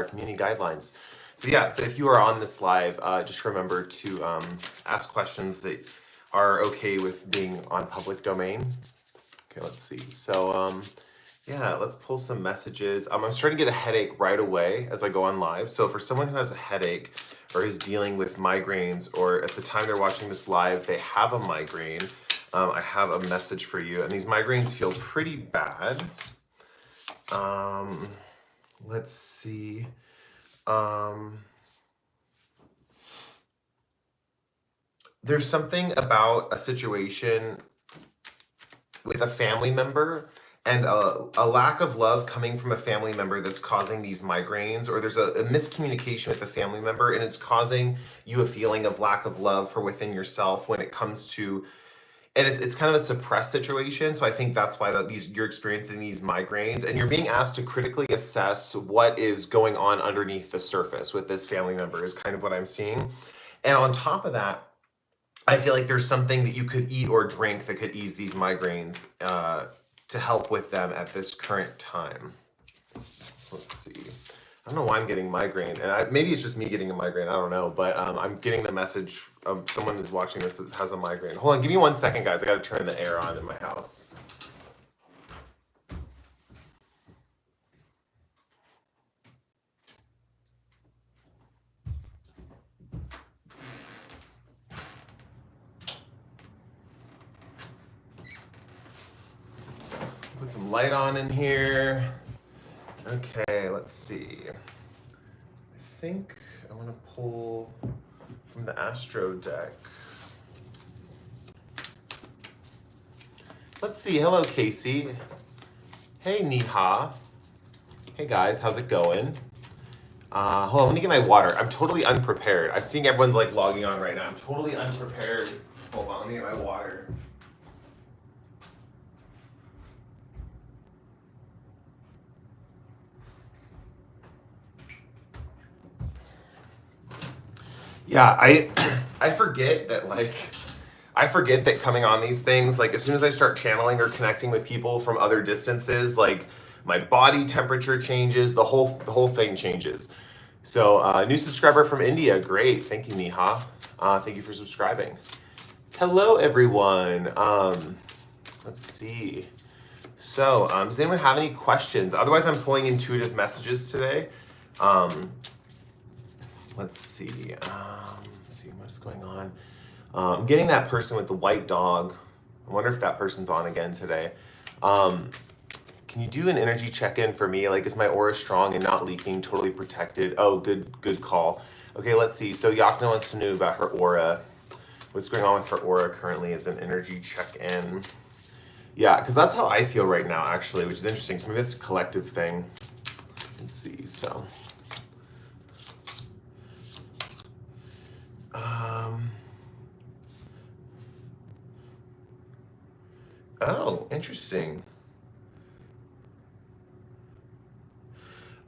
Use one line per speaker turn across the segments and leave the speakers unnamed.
our community guidelines. So yeah, so if you are on this live, just remember to ask questions that are okay with being on public domain. Okay, let's see. So yeah, let's pull some messages. I'm starting to get a headache right away as I go on live. So for someone who has a headache or is dealing with migraines, or at the time they're watching this live, they have a migraine, I have a message for you. And these migraines feel pretty bad. Let's see. There's something about a situation with a family member and a lack of love coming from a family member that's causing these migraines, or there's a miscommunication with a family member and it's causing you a feeling of lack of love for within yourself when it comes to, and it's kind of a suppressed situation. So I think that's why you're experiencing these migraines, and you're being asked to critically assess what is going on underneath the surface with this family member is kind of what I'm seeing. And on top of that, I feel like there's something that you could eat or drink that could ease these migraines to help with them at this current time. Let's see. I don't know why I'm getting migraine, and maybe it's just me getting a migraine. I don't know, but I'm getting the message. Someone is watching this that has a migraine. Hold on, give me 1 second, guys. I got to turn the air on in my house. Put some light on in here. Okay, let's see. I think I want to pull from the Astro deck. Let's see. Hello, Casey. Hey, Niha. Hey, guys. How's it going? Hold on. Let me get my water. I'm totally unprepared. I'm seeing everyone's like logging on right now. I'm totally unprepared. Hold on. Let me get my water. Yeah, I forget that coming on these things, like as soon as I start channeling or connecting with people from other distances, like my body temperature changes, the whole thing changes. So new subscriber from India, great, thank you, Neha. Thank you for subscribing. Hello, everyone. Let's see. So does anyone have any questions? Otherwise, I'm pulling intuitive messages today. Let's see. Let's see what is going on. I'm getting that person with the white dog. I wonder if that person's on again today. Can you do an energy check-in for me? Like, is my aura strong and not leaking, totally protected? Oh, good call. Okay, let's see. So Yakna wants to know about her aura. What's going on with her aura currently is an energy check-in. Yeah, because that's how I feel right now, actually, which is interesting. So maybe it's a collective thing. Let's see. So. Oh, interesting.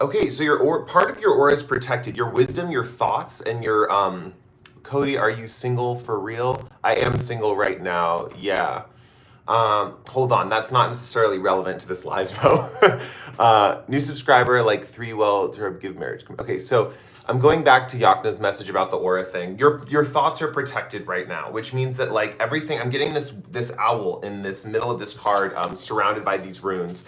Okay, so part of your aura is protected. Your wisdom, your thoughts, and your Cody, are you single for real? I am single right now. Yeah. Hold on, that's not necessarily relevant to this live though. New subscriber, like 3 well to give marriage. Okay, so I'm going back to Yakna's message about the aura thing. Your thoughts are protected right now, which means that like everything, I'm getting this owl in this middle of this card, surrounded by these runes.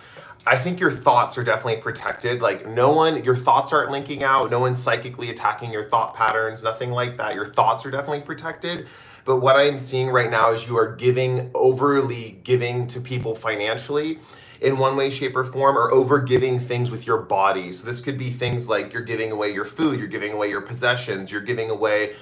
I think your thoughts are definitely protected. Like your thoughts aren't linking out. No one's psychically attacking your thought patterns, nothing like that. Your thoughts are definitely protected. But what I'm seeing right now is you are overly giving to people financially in one way, shape, or form, or over giving things with your body. So this could be things like you're giving away your food, you're giving away your possessions, you're giving away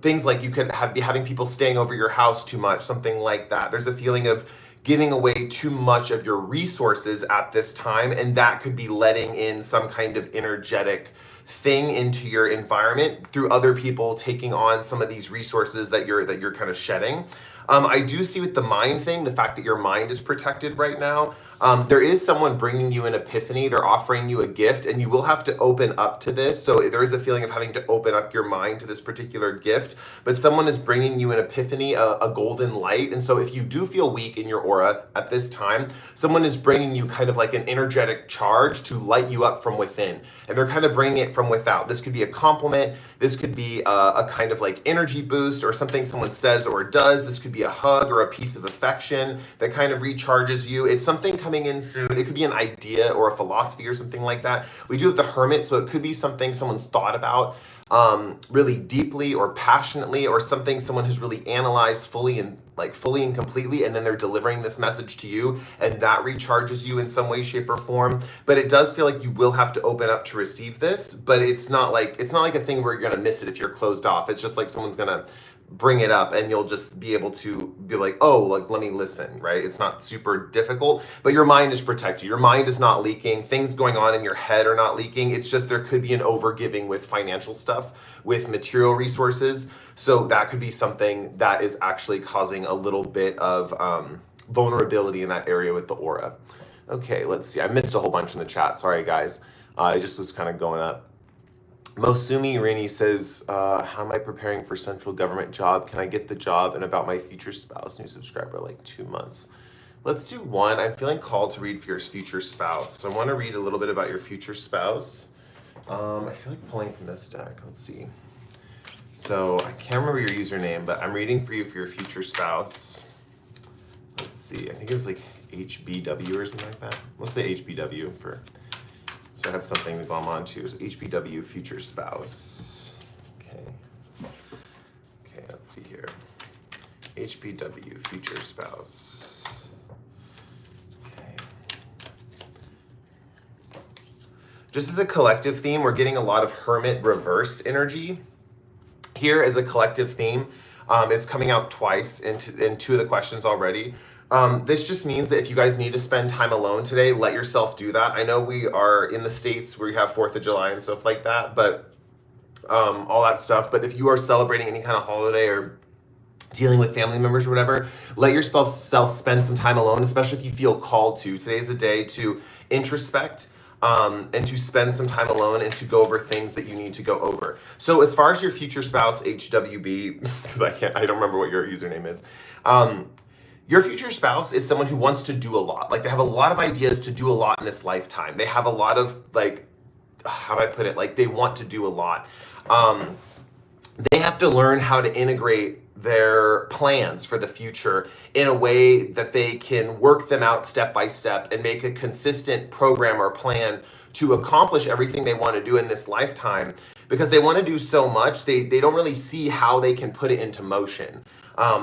things like you could be having people staying over your house too much, something like that. There's a feeling of giving away too much of your resources at this time, and that could be letting in some kind of energetic thing into your environment through other people taking on some of these resources that you're kind of shedding. I do see with the mind thing, the fact that your mind is protected right now. There is someone bringing you an epiphany. They're offering you a gift, and you will have to open up to this. So there is a feeling of having to open up your mind to this particular gift, but someone is bringing you an epiphany, a golden light. And so if you do feel weak in your aura at this time, someone is bringing you kind of like an energetic charge to light you up from within. and they're kind of bringing it from without. This could be a compliment. This could be a kind of like energy boost or something someone says or does. This could be a hug or a piece of affection that kind of recharges you. It's something coming in soon. It could be an idea or a philosophy or something like that. We do have the Hermit, so it could be something someone's thought about really deeply or passionately, or something someone has really analyzed fully and completely, and then they're delivering this message to you, and that recharges you in some way, shape, or form. But it does feel like you will have to open up to receive this, but it's not like a thing where you're gonna miss it if you're closed off. It's just like someone's gonna bring it up and you'll just be able to be like, oh, like, let me listen, right? It's not super difficult, but your mind is protected. Your mind is not leaking. Things going on in your head are not leaking. It's just there could be an overgiving with financial stuff, with material resources. So that could be something that is actually causing a little bit of vulnerability in that area with the aura. Okay, let's see. I missed a whole bunch in the chat. Sorry, guys. It just was kind of going up. Mosumi Rini says, how am I preparing for central government job? Can I get the job? And about my future spouse, new subscriber, like 2 months. Let's do one. I'm feeling called to read for your future spouse. So I want to read a little bit about your future spouse. I feel like pulling from this deck. Let's see. So I can't remember your username, but I'm reading for you for your future spouse. Let's see. I think it was like HBW or something like that. Let's say HBW for... So I have something to glom onto. So HBW, future spouse. Okay. Okay, let's see here. HBW, future spouse. Okay. Just as a collective theme, we're getting a lot of Hermit reversed energy. Here is a collective theme. It's coming out twice in 2 of the questions already. This just means that if you guys need to spend time alone today, let yourself do that. I know we are in the States where you have 4th of July and stuff like that, but all that stuff. But if you are celebrating any kind of holiday or dealing with family members or whatever, let yourself spend some time alone, especially if you feel called to. Today's a day to introspect and to spend some time alone and to go over things that you need to go over. So as far as your future spouse, HWB, because I don't remember what your username is. Your future spouse is someone who wants to do a lot. Like, they have a lot of ideas to do a lot in this lifetime. They have a lot of, like, how do I put it? Like, they want to do a lot. They have to learn how to integrate their plans for the future in a way that they can work them out step by step and make a consistent program or plan to accomplish everything they want to do in this lifetime, because they want to do so much, they don't really see how they can put it into motion.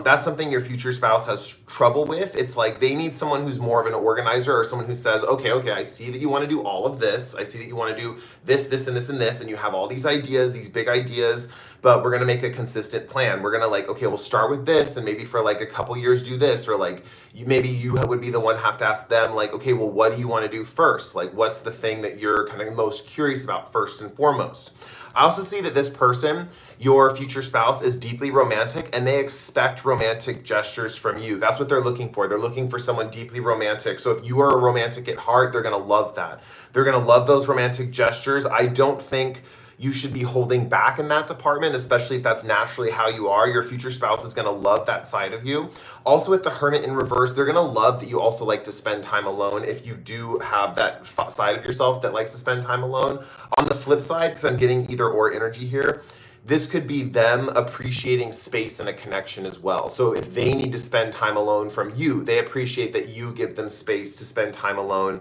That's something your future spouse has trouble with. It's like they need someone who's more of an organizer, or someone who says, okay, I see that you want to do all of this. I see that you want to do this, this, and this, and this, and you have all these ideas, these big ideas, but we're going to make a consistent plan. We're going to, like, okay, we'll start with this, and maybe for like a couple years do this, or like maybe you would be the one have to ask them, like, okay, well, what do you want to do first? Like, what's the thing that you're kind of most curious about first and foremost? I also see that this person, your future spouse, is deeply romantic, and they expect romantic gestures from you. That's what they're looking for. They're looking for someone deeply romantic. So if you are a romantic at heart, they're going to love that. They're going to love those romantic gestures. I don't think you should be holding back in that department, especially if that's naturally how you are. Your future spouse is going to love that side of you. Also, with the Hermit in reverse, they're going to love that you also like to spend time alone, if you do have that side of yourself that likes to spend time alone. On the flip side, because I'm getting either or energy here, this could be them appreciating space and a connection as well. So if they need to spend time alone from you, they appreciate that you give them space to spend time alone.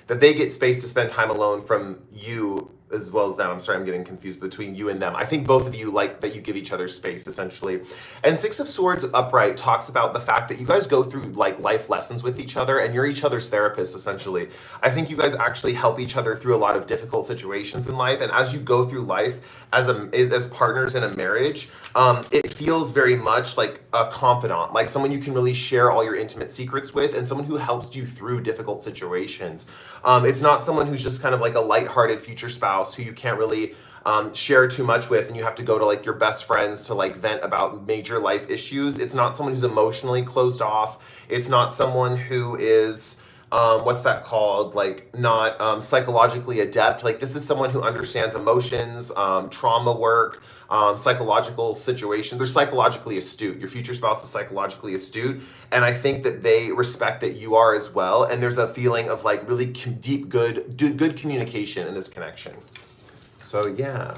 That they get space to spend time alone from you as well as them. I'm sorry, I'm getting confused between you and them. I think both of you like that you give each other space, essentially. And 6 of Swords upright talks about the fact that you guys go through like life lessons with each other, and you're each other's therapists, essentially. I think you guys actually help each other through a lot of difficult situations in life. And as you go through life as partners in a marriage, it feels very much like a confidant, like someone you can really share all your intimate secrets with, and someone who helps you through difficult situations. It's not someone who's just kind of like a lighthearted future spouse who you can't really share too much with, and you have to go to like your best friends to like vent about major life issues. It's not someone who's emotionally closed off. It's not someone who is what's that called? Like not psychologically adept. Like this is someone who understands emotions, trauma work, psychological situations. They're psychologically astute. Your future spouse is psychologically astute. And I think that they respect that you are as well. And there's a feeling of like really deep, good communication in this connection. So yeah,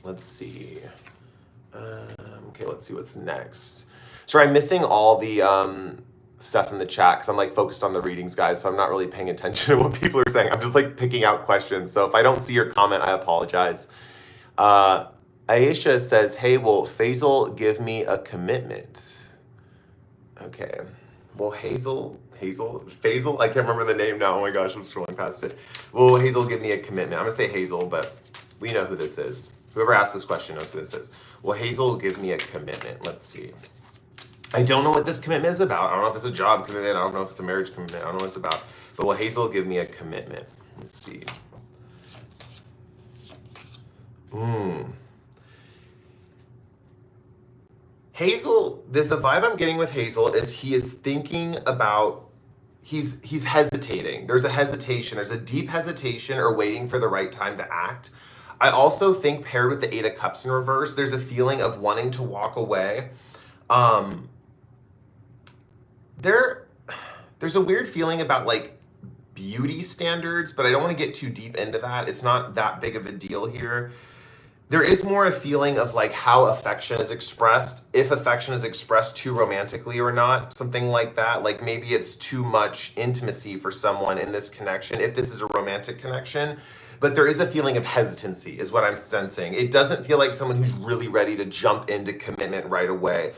let's see. Okay, let's see what's next. Sorry, I'm missing all the stuff in the chat because I'm like focused on the readings, guys, so I'm not really paying attention to what people are saying. I'm just like picking out questions. So if I don't see your comment, I apologize. Aisha says, hey, will Faisal give me a commitment? Okay. Well, Faisal, I can't remember the name now. Oh my gosh, I'm scrolling past it. Will Hazel give me a commitment? I'm gonna say Hazel, but we know who this is. Whoever asked this question knows who this is. Will Hazel give me a commitment? Let's see. I don't know what this commitment is about. I don't know if it's a job commitment. I don't know if it's a marriage commitment. I don't know what it's about. But will Hazel give me a commitment? Let's see. Hazel, the vibe I'm getting with Hazel is he is thinking about, he's hesitating. There's a hesitation. There's a deep hesitation or waiting for the right time to act. I also think paired with the 8 of Cups in reverse, there's a feeling of wanting to walk away. There's a weird feeling about like beauty standards, but I don't want to get too deep into that. It's not that big of a deal here. There is more a feeling of like how affection is expressed, if affection is expressed too romantically or not, something like that. Like maybe it's too much intimacy for someone in this connection, if this is a romantic connection. But there is a feeling of hesitancy is what I'm sensing. It doesn't feel like someone who's really ready to jump into commitment right away.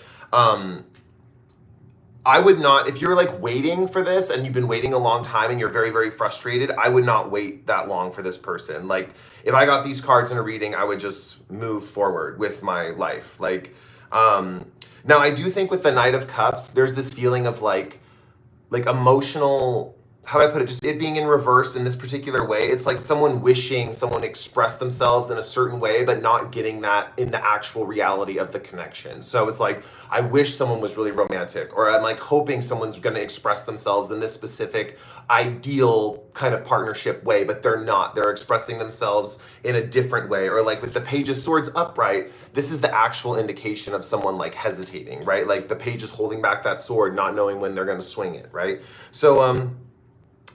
I would not, if you're like waiting for this and you've been waiting a long time and you're very, very frustrated, I would not wait that long for this person. Like if I got these cards in a reading, I would just move forward with my life. Like, now I do think with the Knight of Cups, there's this feeling of like emotional, how do I put it? Just it being in reverse in this particular way. It's like someone wishing someone expressed themselves in a certain way, but not getting that in the actual reality of the connection. So it's like, I wish someone was really romantic, or I'm like hoping someone's going to express themselves in this specific ideal kind of partnership way, but they're not. They're expressing themselves in a different way. Or like with the Page of Swords upright, this is the actual indication of someone like hesitating, right? Like the page is holding back that sword, not knowing when they're going to swing it, right? So,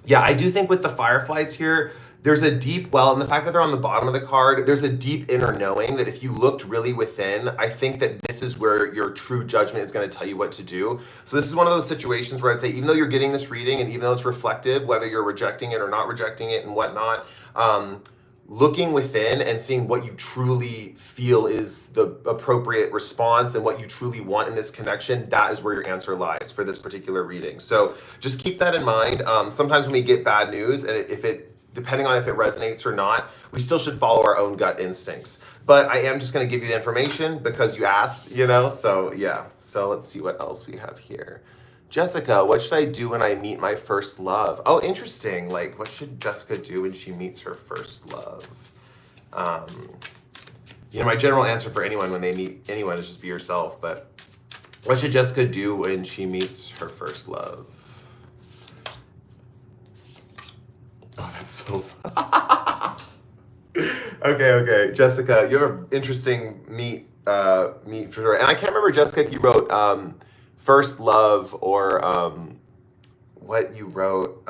yeah, I do think with the Fireflies here, there's a deep, well, and the fact that they're on the bottom of the card, there's a deep inner knowing that if you looked really within, I think that this is where your true judgment is going to tell you what to do. So this is one of those situations where I'd say, even though you're getting this reading and even though it's reflective, whether you're rejecting it or not rejecting it and whatnot, looking within and seeing what you truly feel is the appropriate response and what you truly want in this connection, that is where your answer lies for this particular reading. So just keep that in mind. Sometimes when we get bad news, and depending on if it resonates or not, we still should follow our own gut instincts. But I am just going to give you the information because you asked, so yeah. So let's see what else we have here. Jessica, what should I do when I meet my first love? Oh, interesting. Like, what should Jessica do when she meets her first love? My general answer for anyone when they meet anyone is just be yourself. But what should Jessica do when she meets her first love? Oh, that's so Okay. Jessica, you have an interesting meet for sure. And I can't remember, Jessica, if you wrote first love or what you wrote.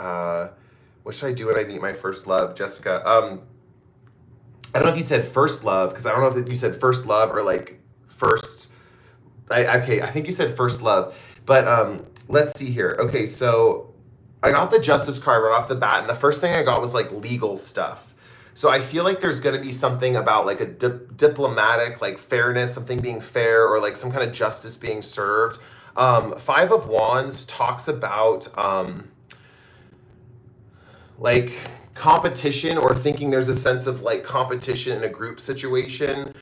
What should I do when I meet my first love, Jessica? I don't know if you said first love, because I don't know if you said first love or like first. I think you said first love, but let's see here. Okay, so I got the Justice card right off the bat, and the first thing I got was like legal stuff. So I feel like there's going to be something about like a diplomatic, like fairness, something being fair, or like some kind of justice being served. 5 of Wands talks about like competition, or thinking there's a sense of like competition in a group situation.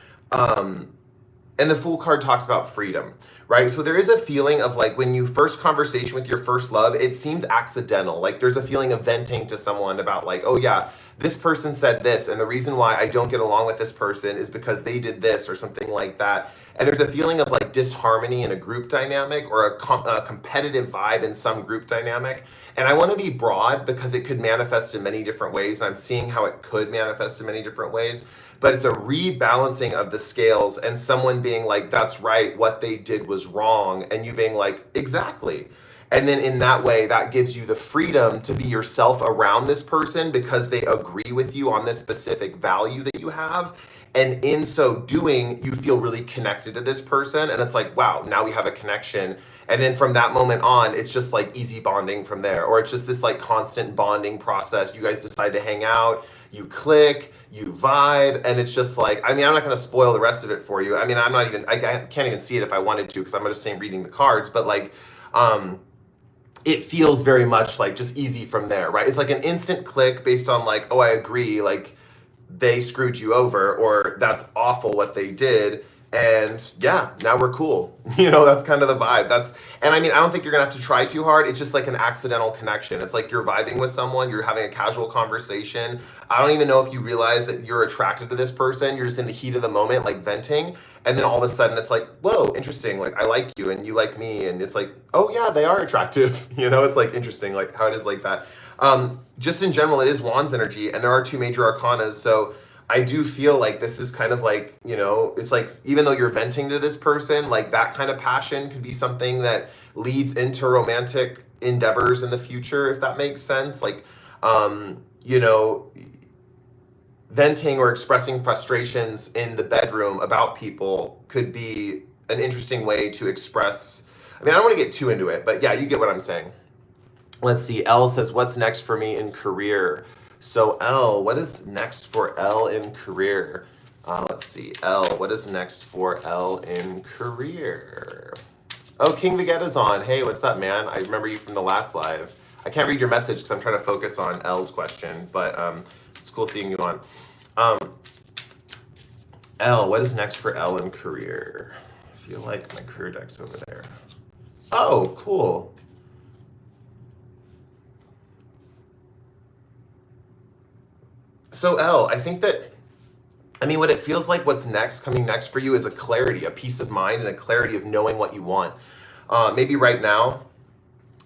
And the Fool card talks about freedom, right? So there is a feeling of like when you first conversation with your first love, it seems accidental. Like there's a feeling of venting to someone about like, oh yeah, this person said this, and the reason why I don't get along with this person is because they did this or something like that. And there's a feeling of like disharmony in a group dynamic or a competitive vibe in some group dynamic. And I want to be broad because it could manifest in many different ways. And I'm seeing how it could manifest in many different ways. But it's a rebalancing of the scales and someone being like, that's right, what they did was wrong. And you being like, exactly. And then in that way, that gives you the freedom to be yourself around this person because they agree with you on this specific value that you have. And in so doing, you feel really connected to this person. And it's like, wow, now we have a connection. And then from that moment on, it's just like easy bonding from there. Or it's just this like constant bonding process. You guys decide to hang out, you click, you vibe. And it's just like, I mean, I'm not going to spoil the rest of it for you. I mean, I can't even see it if I wanted to because I'm just saying reading the cards. But like, it feels very much like just easy from there, right? It's like an instant click based on like, oh, I agree, like they screwed you over, or that's awful what they did. And yeah, now we're cool. You know, that's kind of the vibe. And I mean, I don't think you're gonna have to try too hard. It's just like an accidental connection. It's like you're vibing with someone, you're having a casual conversation. I don't even know if you realize that you're attracted to this person. You're just in the heat of the moment, like venting. And then all of a sudden it's like, whoa, interesting. Like I like you and you like me. And it's like, oh yeah, they are attractive. You know, it's like interesting, like how it is like that. Just in general, it is Wands energy and there are two major arcanas. So I do feel like this is kind of like, you know, it's like, even though you're venting to this person, like that kind of passion could be something that leads into romantic endeavors in the future, if that makes sense. Like, you know, venting or expressing frustrations in the bedroom about people could be an interesting way to express. I mean, I don't want to get too into it, but yeah, you get what I'm saying. Let's see. Elle says, what's next for me in career? So Elle, what is next for Elle in career? Let's see. Elle, what is next for Elle in career? Oh, King Vegetta's on. Hey, what's up, man? I remember you from the last live. I can't read your message because I'm trying to focus on Elle's question, but it's cool seeing you on. Elle, what is next for Elle in career? I feel like my career deck's over there. Oh, cool. So Elle, I think that, I mean, what it feels like what's next, coming next for you is a clarity, a peace of mind, and a clarity of knowing what you want. Maybe right now,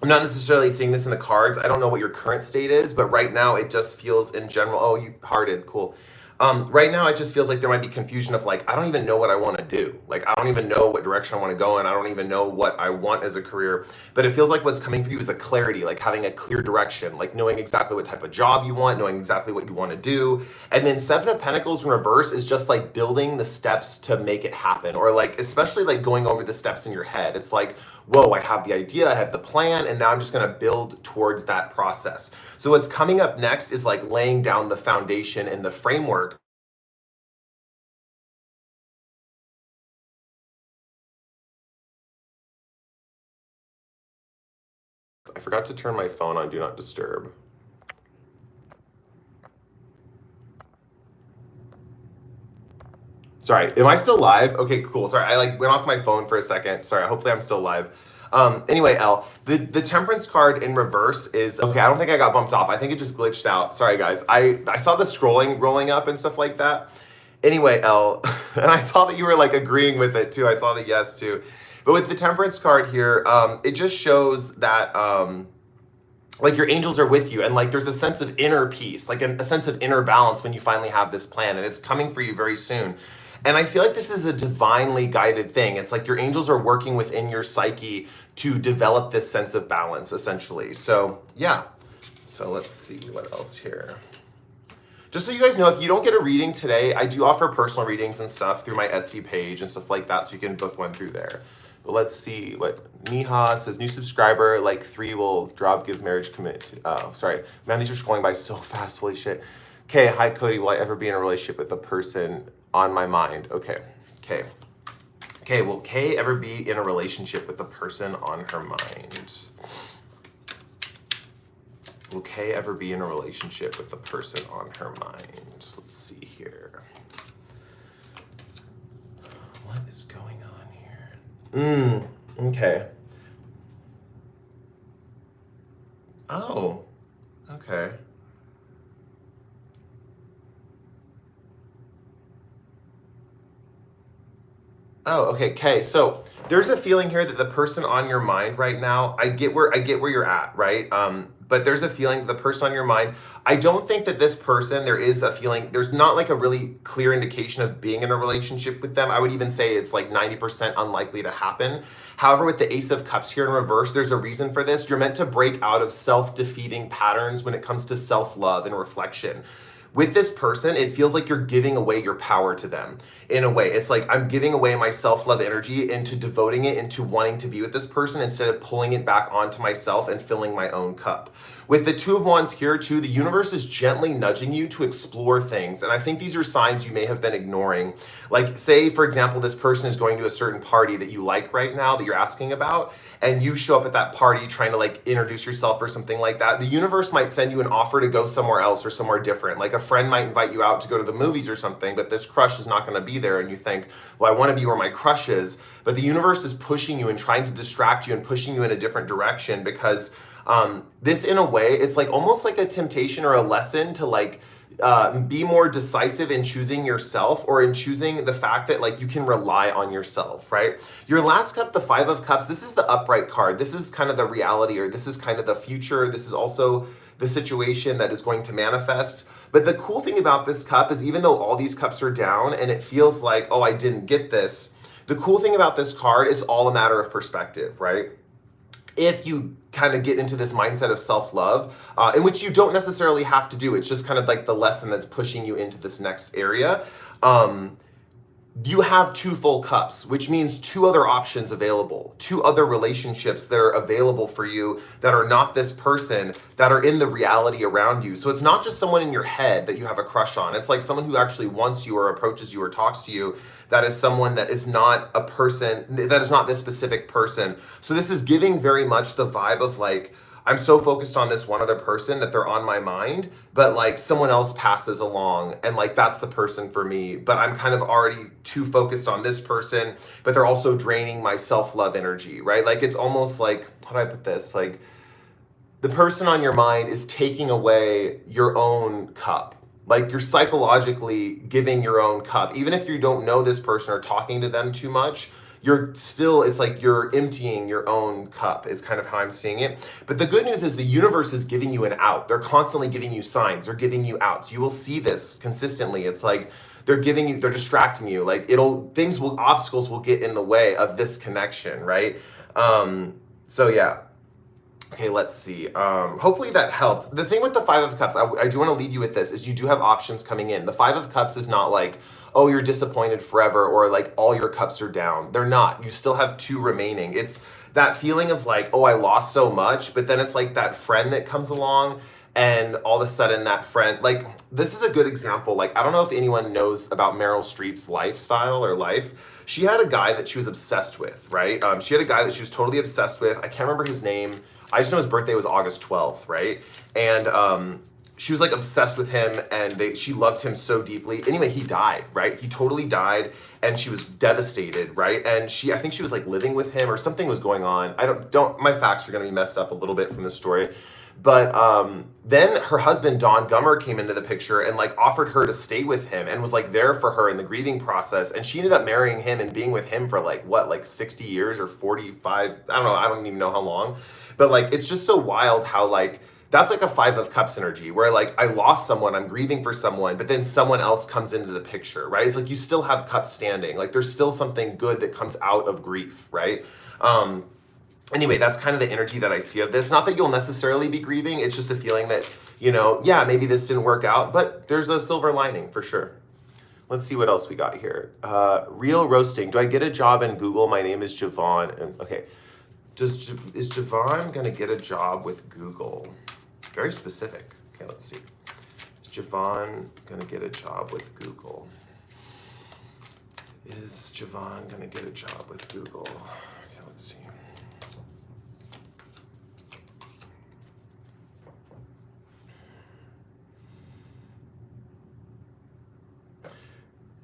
I'm not necessarily seeing this in the cards. I don't know what your current state is, but right now it just feels in general, oh, you hearted, cool. Right now it just feels like there might be confusion of like, I don't even know what I want to do. Like, I don't even know what direction I want to go in. I don't even know what I want as a career, but it feels like what's coming for you is a clarity, like having a clear direction, like knowing exactly what type of job you want, knowing exactly what you want to do. And then Seven of Pentacles in reverse is just like building the steps to make it happen, or like, especially like going over the steps in your head. It's like, whoa, I have the idea, I have the plan, and now I'm just gonna build towards that process. So what's coming up next is like laying down the foundation and the framework. I forgot to turn my phone on Do Not Disturb. Sorry, am I still live? Okay, cool. Sorry, I like went off my phone for a second. Sorry, hopefully I'm still live. Anyway, Elle, the Temperance card in reverse is, okay, I don't think I got bumped off. I think it just glitched out. Sorry, guys. I saw the scrolling rolling up and stuff like that. Anyway, Elle, and I saw that you were like agreeing with it too. I saw the yes too. But with the Temperance card here, it just shows that like your angels are with you, and like there's a sense of inner peace, like a sense of inner balance when you finally have this plan, and it's coming for you very soon. And I feel like this is a divinely guided thing. It's like your angels are working within your psyche to develop this sense of balance, essentially. So yeah. So let's see what else here. Just so you guys know, if you don't get a reading today, I do offer personal readings and stuff through my Etsy page and stuff like that, so you can book one through there. But let's see what Miha says. New subscriber, like 3 will drop, give marriage commit to, oh, sorry. Man, these are scrolling by so fast, holy shit. Okay, hi Cody, will I ever be in a relationship with a person on my mind? Okay. Will Kay ever be in a relationship with the person on her mind? Will Kay ever be in a relationship with the person on her mind? Let's see here. What is going on here? Okay. Oh, okay. Oh, okay. Okay. So there's a feeling here that the person on your mind right now, I get where you're at, right? But there's a feeling that the person on your mind, I don't think that this person, there is a feeling, there's not like a really clear indication of being in a relationship with them. I would even say it's like 90% unlikely to happen. However, with the Ace of Cups here in reverse, there's a reason for this. You're meant to break out of self-defeating patterns when it comes to self-love and reflection. With this person, it feels like you're giving away your power to them in a way. It's like I'm giving away my self-love energy into devoting it into wanting to be with this person instead of pulling it back onto myself and filling my own cup. With the Two of Wands here too, the universe is gently nudging you to explore things. And I think these are signs you may have been ignoring. Like say, for example, this person is going to a certain party that you like right now that you're asking about, and you show up at that party trying to like introduce yourself or something like that. The universe might send you an offer to go somewhere else or somewhere different. Like a friend might invite you out to go to the movies or something, but this crush is not going to be there. And you think, well, I want to be where my crush is. But the universe is pushing you and trying to distract you and pushing you in a different direction because this in a way, it's like almost like a temptation or a lesson to like be more decisive in choosing yourself or in choosing the fact that like you can rely on yourself, right? Your last cup, the Five of Cups, this is the upright card. This is kind of the reality, or this is kind of the future. This is also the situation that is going to manifest. But the cool thing about this cup is even though all these cups are down and it feels like, oh, I didn't get this, the cool thing about this card, it's all a matter of perspective, right? If you kind of get into this mindset of self-love, in which you don't necessarily have to do, it's just kind of like the lesson that's pushing you into this next area. You have two full cups, which means two other options available, two other relationships that are available for you that are not this person, that are in the reality around you. So it's not just someone in your head that you have a crush on. It's like someone who actually wants you or approaches you or talks to you. That is someone that is not a person, that is not this specific person. So this is giving very much the vibe of like, I'm so focused on this one other person that they're on my mind, but like someone else passes along and like that's the person for me. But I'm kind of already too focused on this person, but they're also draining my self-love energy, right? Like it's almost like, how do I put this? Like the person on your mind is taking away your own cup. Like you're psychologically giving your own cup. Even if you don't know this person or talking to them too much, you're still, it's like you're emptying your own cup is kind of how I'm seeing it. But the good news is the universe is giving you an out. They're constantly giving you signs. They're giving you outs. You will see this consistently. It's like they're giving you, they're distracting you. Like obstacles will get in the way of this connection, right? So yeah. Okay, let's see. Hopefully that helped. The thing with the Five of Cups, I do want to leave you with this, is you do have options coming in. The Five of Cups is not like, oh, you're disappointed forever or like all your cups are down. They're not. You still have two remaining. It's that feeling of like, oh, I lost so much, but then it's like that friend that comes along and all of a sudden that friend, like this is a good example. Like, I don't know if anyone knows about Meryl Streep's lifestyle or life. She had a guy that she was obsessed with, right? She had a guy that she was totally obsessed with. I can't remember his name. I just know his birthday was August 12th, right? And she was like obsessed with him and she loved him so deeply. Anyway, he died, right? He totally died and she was devastated, right? And I think she was like living with him or something was going on. My facts are gonna be messed up a little bit from this story. But then her husband, Don Gummer, came into the picture and like offered her to stay with him and was like there for her in the grieving process. And she ended up marrying him and being with him for like, what, like 60 years or 45? I don't know. I don't even know how long. But like, it's just so wild how like, that's like a Five of Cups energy where like I lost someone, I'm grieving for someone, but then someone else comes into the picture, right? It's like you still have cups standing. Like there's still something good that comes out of grief, right? Anyway, that's kind of the energy that I see of this. Not that you'll necessarily be grieving. It's just a feeling that, yeah, maybe this didn't work out, but there's a silver lining for sure. Let's see what else we got here. Real roasting. Do I get a job in Google? My name is Javon. And okay, is Javon gonna get a job with Google? Very specific. Okay, let's see. Is Javon gonna get a job with Google? Is Javon gonna get a job with Google? Okay, let's see.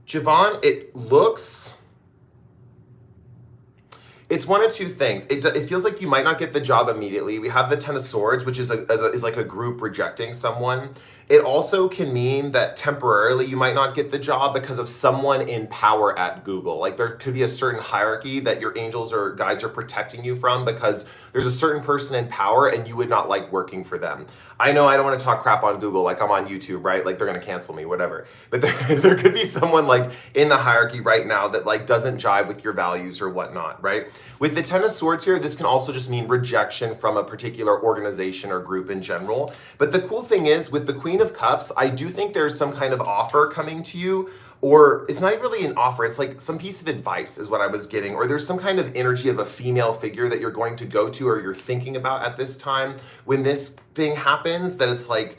Javon, it's one of two things. It feels like you might not get the job immediately. We have the Ten of Swords, which is like a group rejecting someone. It also can mean that temporarily you might not get the job because of someone in power at Google. Like there could be a certain hierarchy that your angels or guides are protecting you from because there's a certain person in power and you would not like working for them. I know I don't want to talk crap on Google, like I'm on YouTube, right? Like they're going to cancel me, whatever. But there could be someone like in the hierarchy right now that like doesn't jive with your values or whatnot, right? With the Ten of Swords here, this can also just mean rejection from a particular organization or group in general. But the cool thing is with the Queen of Cups, I do think there's some kind of offer coming to you, or it's not really an offer, it's like some piece of advice is what I was getting, or there's some kind of energy of a female figure that you're going to go to or you're thinking about at this time when this thing happens, that it's like,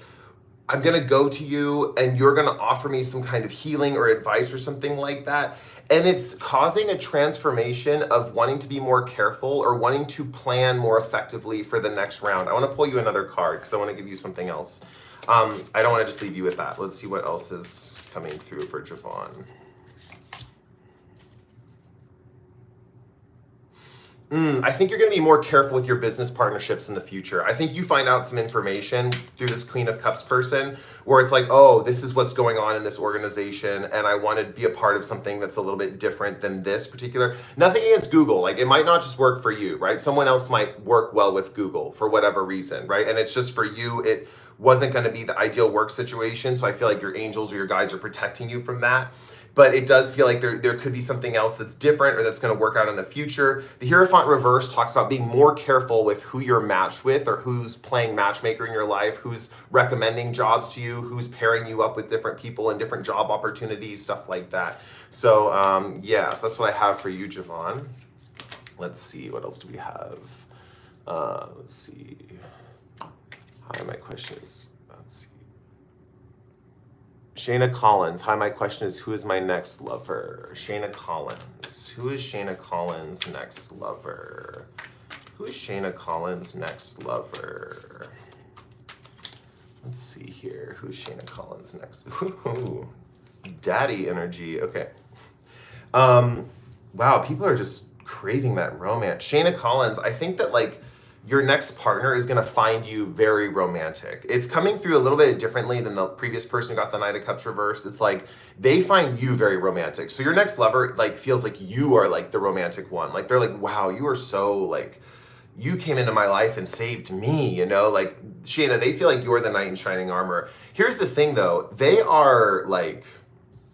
I'm gonna go to you and you're gonna offer me some kind of healing or advice or something like that. And it's causing a transformation of wanting to be more careful or wanting to plan more effectively for the next round. I wanna pull you another card because I wanna give you something else. I don't wanna just leave you with that. Let's see what else is coming through for Javon. I think you're going to be more careful with your business partnerships in the future. I think you find out some information through this Queen of Cups person where it's like, oh, this is what's going on in this organization and I want to be a part of something that's a little bit different than this particular. Nothing against Google. Like it might not just work for you, right? Someone else might work well with Google for whatever reason, right? And it's just for you, it wasn't going to be the ideal work situation. So I feel like your angels or your guides are protecting you from that. But it does feel like there could be something else that's different or that's going to work out in the future. The Hierophant reverse talks about being more careful with who you're matched with or who's playing matchmaker in your life, who's recommending jobs to you, who's pairing you up with different people and different job opportunities, stuff like that. So yeah, so that's what I have for you, Javon. Let's see, what else do we have? Let's see. Hi, my question is, let's see. Shayna Collins. Hi, my question is, who is my next lover? Shayna Collins. Who is Shayna Collins' next lover? Who is Shayna Collins' next lover? Let's see here. Who's Shayna Collins' next? Ooh, daddy energy. Okay. Wow, people are just craving that romance. Shayna Collins, I think that like your next partner is going to find you very romantic. It's coming through a little bit differently than the previous person who got the Knight of Cups reversed. It's like they find you very romantic. So your next lover like feels like you are like the romantic one. Like they're like, wow, you are so like, you came into my life and saved me, you know? Like Shayna, they feel like you're the knight in shining armor. Here's the thing though, they are like,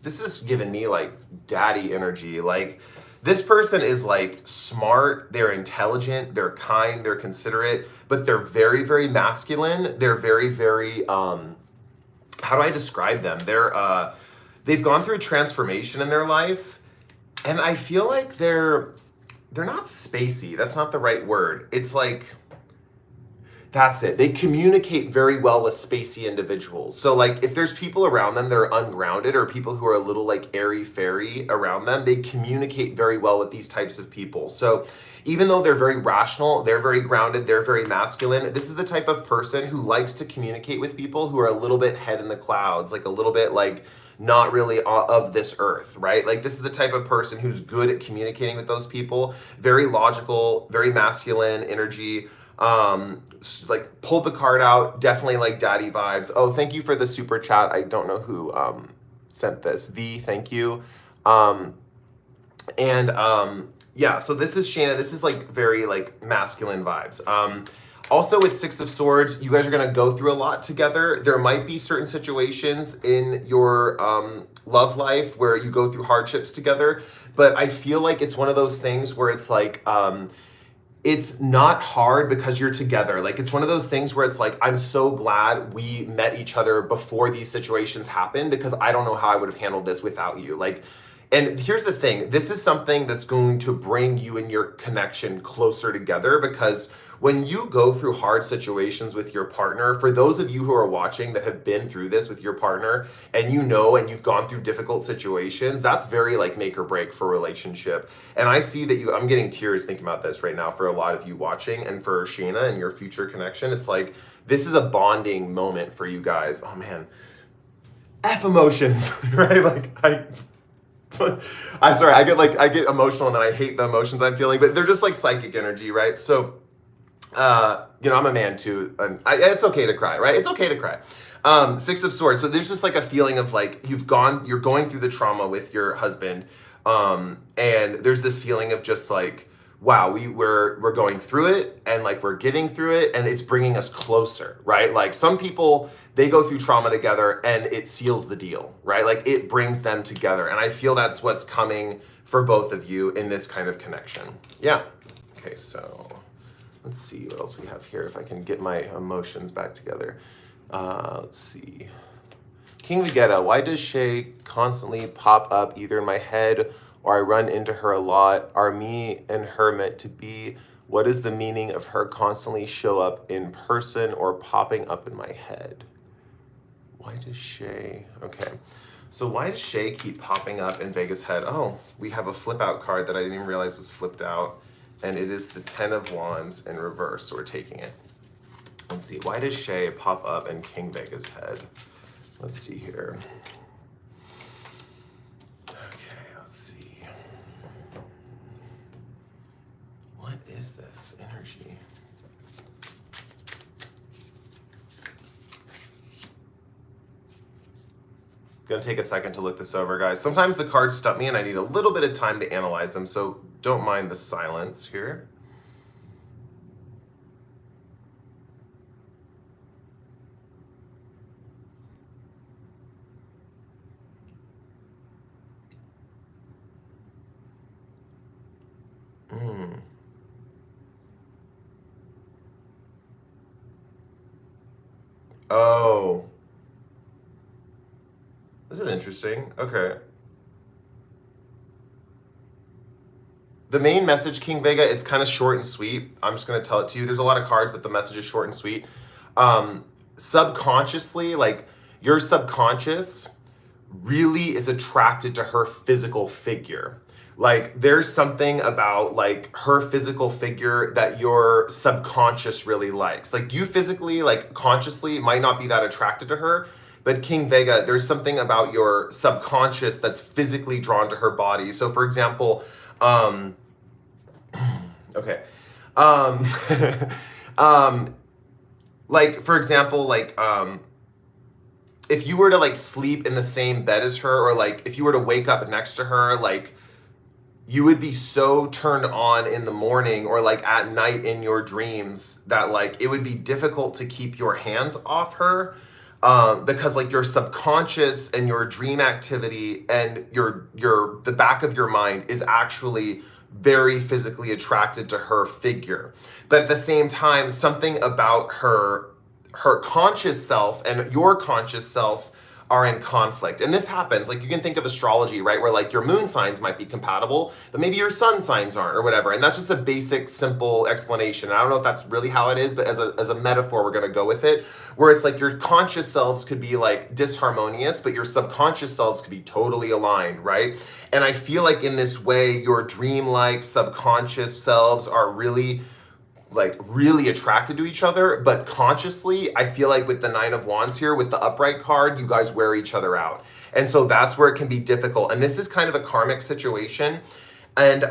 this is giving me like daddy energy. Like this person is like smart, they're intelligent, they're kind, they're considerate, but they're very, very masculine. They're very, very, how do I describe them? They've gone through a transformation in their life, and I feel like they're not spacey. That's not the right word. It's like, that's it. They communicate very well with spacey individuals. So like if there's people around them that are ungrounded or people who are a little like airy-fairy around them, they communicate very well with these types of people. So even though they're very rational, they're very grounded, they're very masculine, this is the type of person who likes to communicate with people who are a little bit head in the clouds, like a little bit like not really of this earth, right? Like this is the type of person who's good at communicating with those people, very logical, very masculine energy. Like pulled the card out, definitely like daddy vibes. Oh, thank you for the super chat. I don't know who sent this. V, thank you. Yeah, so this is Shayna. This is like very like masculine vibes. Also with Six of Swords, you guys are gonna go through a lot together. There might be certain situations in your love life where you go through hardships together, but I feel like it's one of those things where it's like, it's not hard because you're together. Like it's one of those things where it's like, I'm so glad we met each other before these situations happened because I don't know how I would have handled this without you. Like, and here's the thing, this is something that's going to bring you and your connection closer together because when you go through hard situations with your partner, for those of you who are watching that have been through this with your partner and you know and you've gone through difficult situations, that's very like make or break for a relationship. And I see that I'm getting tears thinking about this right now for a lot of you watching, and for Shayna and your future connection, it's like this is a bonding moment for you guys. Oh man, F emotions, right? Like I'm sorry, I get emotional and then I hate the emotions I'm feeling, but they're just like psychic energy, right? So you know, I'm a man too, and it's okay to cry, right? It's okay to cry. Six of Swords. So there's just like a feeling of like you're going through the trauma with your husband, and there's this feeling of just like, wow, we're going through it, and like we're getting through it, and it's bringing us closer, right? Like some people, they go through trauma together and it seals the deal, right? Like it brings them together, and I feel that's what's coming for both of you in this kind of connection. Yeah. Okay, so let's see what else we have here. If I can get my emotions back together. Let's see. King Vegeta, why does Shay constantly pop up either in my head or I run into her a lot? Are me and her meant to be? What is the meaning of her constantly show up in person or popping up in my head? Why does Shay... Okay. So why does Shay keep popping up in Vega's head? Oh, we have a flip out card that I didn't even realize was flipped out. And it is the 10 of Wands in reverse, so we're taking it. Let's see, why does Shay pop up in King Vega's head? Let's see here. Okay, let's see. What is this energy? Gonna take a second to look this over, guys. Sometimes the cards stump me and I need a little bit of time to analyze them, so don't mind the silence here. Oh. This is interesting. Okay. The main message, King Vega, it's kind of short and sweet. I'm just going to tell it to you. There's a lot of cards, but the message is short and sweet. Subconsciously, like your subconscious really is attracted to her physical figure. Like there's something about like her physical figure that your subconscious really likes. Like you physically, like consciously might not be that attracted to her, but King Vega, there's something about your subconscious that's physically drawn to her body. So for example, okay. Like for example, like if you were to like sleep in the same bed as her, or like if you were to wake up next to her, like you would be so turned on in the morning or like at night in your dreams that like it would be difficult to keep your hands off her, because like your subconscious and your dream activity and the back of your mind is actually very physically attracted to her figure. But at the same time, something about her conscious self and your conscious self are in conflict. And this happens, like you can think of astrology, right? Where like your moon signs might be compatible, but maybe your sun signs aren't or whatever. And that's just a basic, simple explanation. I don't know if that's really how it is, but as a metaphor, we're gonna go with it, where it's like your conscious selves could be like disharmonious, but your subconscious selves could be totally aligned, right? And I feel like in this way, your dream-like subconscious selves are really attracted to each other, but consciously, I feel like with the 9 of Wands here, with the upright card, you guys wear each other out. And so that's where it can be difficult. And this is kind of a karmic situation. And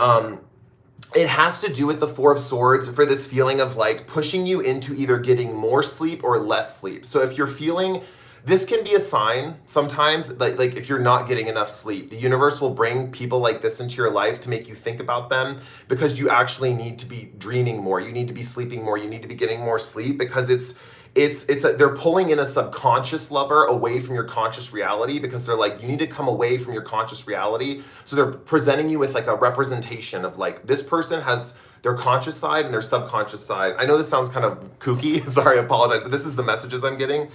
it has to do with the 4 of Swords for this feeling of like pushing you into either getting more sleep or less sleep. So if you're feeling, this can be a sign sometimes, like if you're not getting enough sleep, the universe will bring people like this into your life to make you think about them, because you actually need to be dreaming more. You need to be sleeping more. You need to be getting more sleep, because they're pulling in a subconscious lover away from your conscious reality, because they're like, you need to come away from your conscious reality. So they're presenting you with like a representation of like, this person has their conscious side and their subconscious side. I know this sounds kind of kooky. Sorry, I apologize, but this is the messages I'm getting.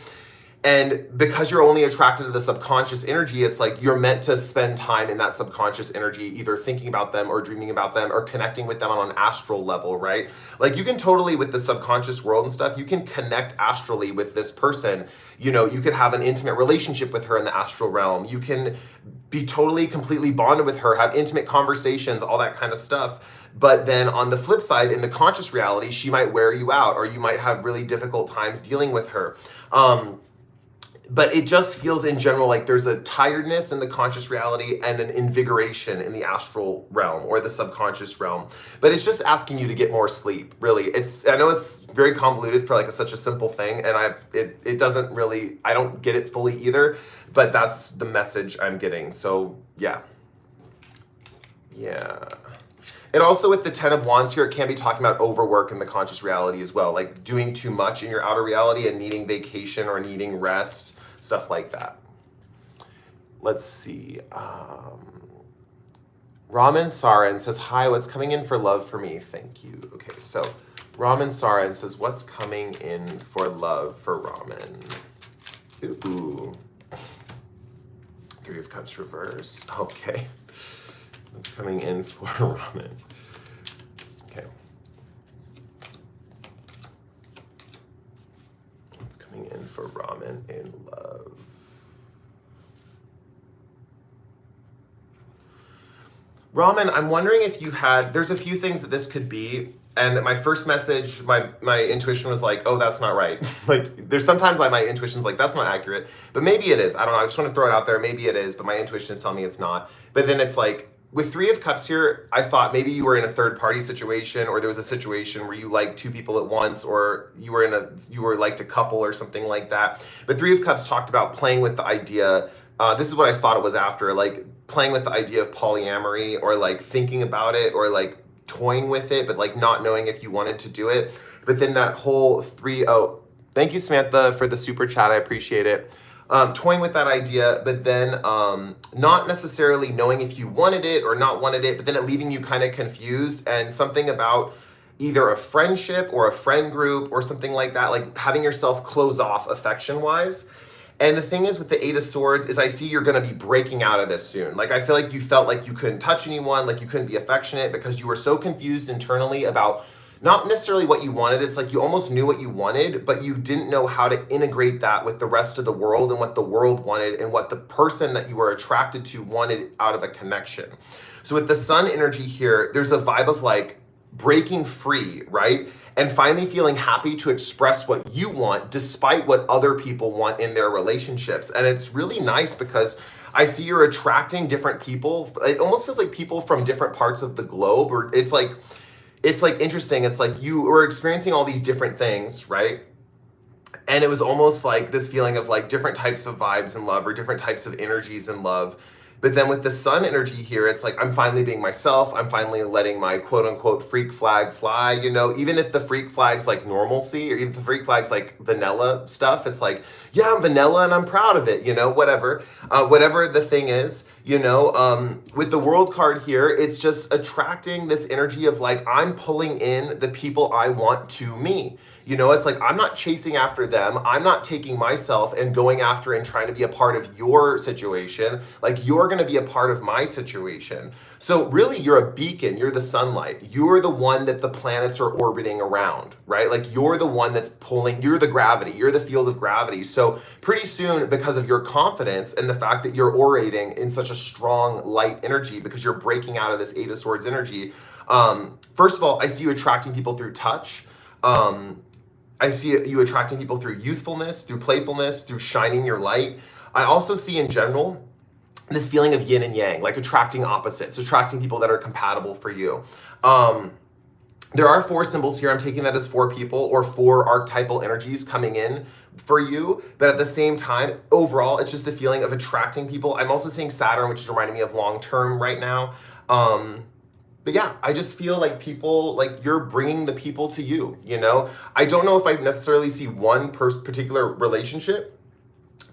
And because you're only attracted to the subconscious energy, it's like you're meant to spend time in that subconscious energy, either thinking about them or dreaming about them or connecting with them on an astral level, right? Like you can totally, with the subconscious world and stuff, you can connect astrally with this person. You know, you could have an intimate relationship with her in the astral realm. You can be totally, completely bonded with her, have intimate conversations, all that kind of stuff. But then on the flip side, in the conscious reality, she might wear you out, or you might have really difficult times dealing with her. but it just feels in general like there's a tiredness in the conscious reality and an invigoration in the astral realm or the subconscious realm. But it's just asking you to get more sleep, really. I know it's very convoluted for like such a simple thing, and it doesn't really, I don't get it fully either, but that's the message I'm getting. So yeah. And also with the 10 of Wands here, it can be talking about overwork in the conscious reality as well, like doing too much in your outer reality and needing vacation or needing rest, stuff like that. Let's see. Raman Saran says, hi, what's coming in for love for me? Thank you. Okay, so Raman Saran says, what's coming in for love for Raman? Ooh. 3 of Cups reversed. Okay. What's coming in for Raman? Okay. What's coming in for Raman in love? Raman, I'm wondering if you had, there's a few things that this could be. And my first message, my intuition was like, oh, that's not right. Like, there's sometimes like my intuition's like, that's not accurate. But maybe it is. I don't know. I just want to throw it out there. Maybe it is, but my intuition is telling me it's not. But then it's like, with 3 of Cups here, I thought maybe you were in a third party situation, or there was a situation where you liked 2 people at once, or you were liked a couple or something like that. But 3 of Cups talked about playing with the idea. This is what I thought it was after, like playing with the idea of polyamory, or like thinking about it, or like toying with it, but like not knowing if you wanted to do it. But then that whole thank you, Samantha, for the super chat. I appreciate it. Toying with that idea, but then not necessarily knowing if you wanted it or not wanted it, but then it leaving you kind of confused, and something about either a friendship or a friend group or something like that, like having yourself close off affection-wise. And the thing is with the 8 of Swords is I see you're going to be breaking out of this soon. Like I feel like you felt like you couldn't touch anyone, like you couldn't be affectionate because you were so confused internally about not necessarily what you wanted. It's like you almost knew what you wanted, but you didn't know how to integrate that with the rest of the world and what the world wanted and what the person that you were attracted to wanted out of a connection. So with the Sun energy here, there's a vibe of like breaking free, right? And finally feeling happy to express what you want despite what other people want in their relationships. And it's really nice because I see you're attracting different people. It almost feels like people from different parts of the globe, or it's like interesting. It's like you were experiencing all these different things, right? And it was almost like this feeling of like different types of vibes in love or different types of energies in love. But then with the Sun energy here, it's like I'm finally being myself. I'm finally letting my quote unquote freak flag fly, you know, even if the freak flag's like normalcy, or even if the freak flag's like vanilla stuff, it's like, yeah, I'm vanilla and I'm proud of it, you know, whatever the thing is, you know. With the World card here, it's just attracting this energy of like, I'm pulling in the people I want to me. You know, it's like, I'm not chasing after them. I'm not taking myself and going after and trying to be a part of your situation. Like, you're going to be a part of my situation. So really, you're a beacon. You're the sunlight. You're the one that the planets are orbiting around, right? Like, you're the one that's pulling, you're the gravity. You're the field of gravity. So pretty soon, because of your confidence and the fact that you're orating in such a strong light energy, because you're breaking out of this 8 of Swords energy, first of all, I see you attracting people through touch. I see you attracting people through youthfulness, through playfulness, through shining your light. I also see in general this feeling of yin and yang, like attracting opposites, attracting people that are compatible for you. There are 4 symbols here. I'm taking that as 4 people or 4 archetypal energies coming in for you. But at the same time, overall, it's just a feeling of attracting people. I'm also seeing Saturn, which is reminding me of long-term right now. But yeah, I just feel like people, like you're bringing the people to you, you know? I don't know if I necessarily see one particular relationship,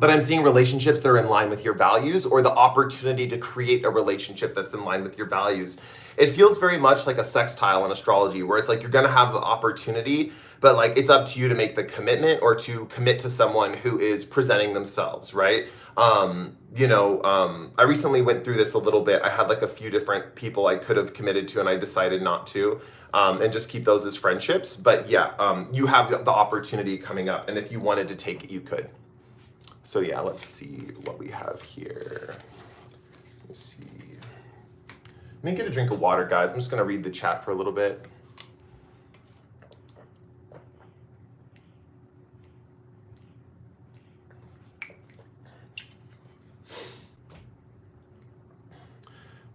but I'm seeing relationships that are in line with your values, or the opportunity to create a relationship that's in line with your values. It feels very much like a sextile in astrology, where it's like you're gonna have the opportunity, but like it's up to you to make the commitment or to commit to someone who is presenting themselves, right? I recently went through this a little bit. I had like a few different people I could have committed to, and I decided not to, and just keep those as friendships. But yeah, you have the opportunity coming up, and if you wanted to take it, you could. So yeah, let's see what we have here. Let's see. Let me get a drink of water, guys. I'm just gonna read the chat for a little bit.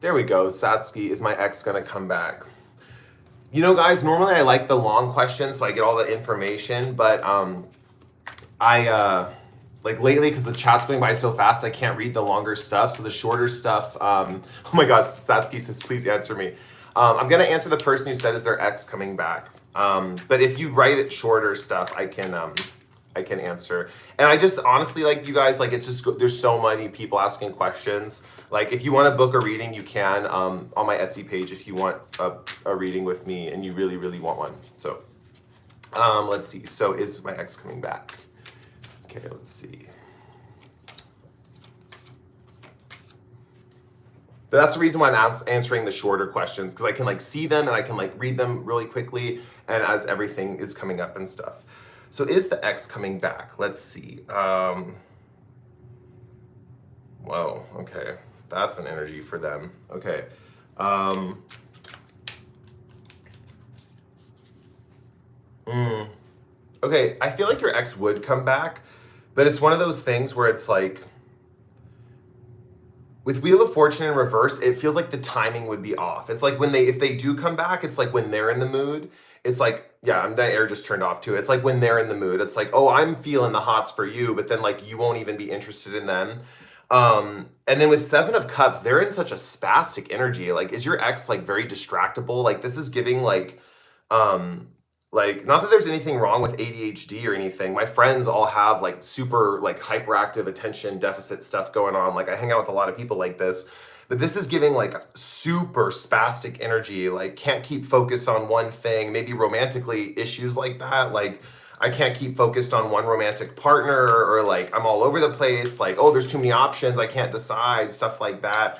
There we go. Satsuki, is my ex gonna come back? You know, guys, normally I like the long questions so I get all the information, but I like lately, because the chat's going by so fast, I can't read the longer stuff. So the shorter stuff, oh my gosh, Satsuki says, please answer me. I'm gonna answer the person who said, is their ex coming back? But if you write it shorter stuff, I can answer. And I just honestly, like, you guys, like, it's just, there's so many people asking questions. Like, if you want to book a reading, you can on my Etsy page if you want a reading with me and you really, really want one. So let's see. So is my ex coming back? Okay, let's see. But that's the reason why I'm answering the shorter questions, because I can like see them and I can like read them really quickly and as everything is coming up and stuff. So is the ex coming back? Let's see. Whoa, okay. That's an energy for them. Okay. Okay, I feel like your ex would come back, but it's one of those things where it's like, with Wheel of Fortune in reverse, it feels like the timing would be off. It's like when if they do come back, it's like when they're in the mood. It's like, yeah, the air just turned off too. It's like when they're in the mood. It's like, oh, I'm feeling the hots for you, but then like you won't even be interested in them. And then with Seven of Cups, they're in such a spastic energy. Like, is your ex like very distractible? Like, this is giving like not that there's anything wrong with ADHD or anything. My friends all have like super like hyperactive attention deficit stuff going on. Like, I hang out with a lot of people like this, but this is giving like super spastic energy. Like, can't keep focus on one thing, maybe romantically issues like that. Like, I can't keep focused on one romantic partner, or like I'm all over the place. Like, oh, there's too many options, I can't decide, stuff like that.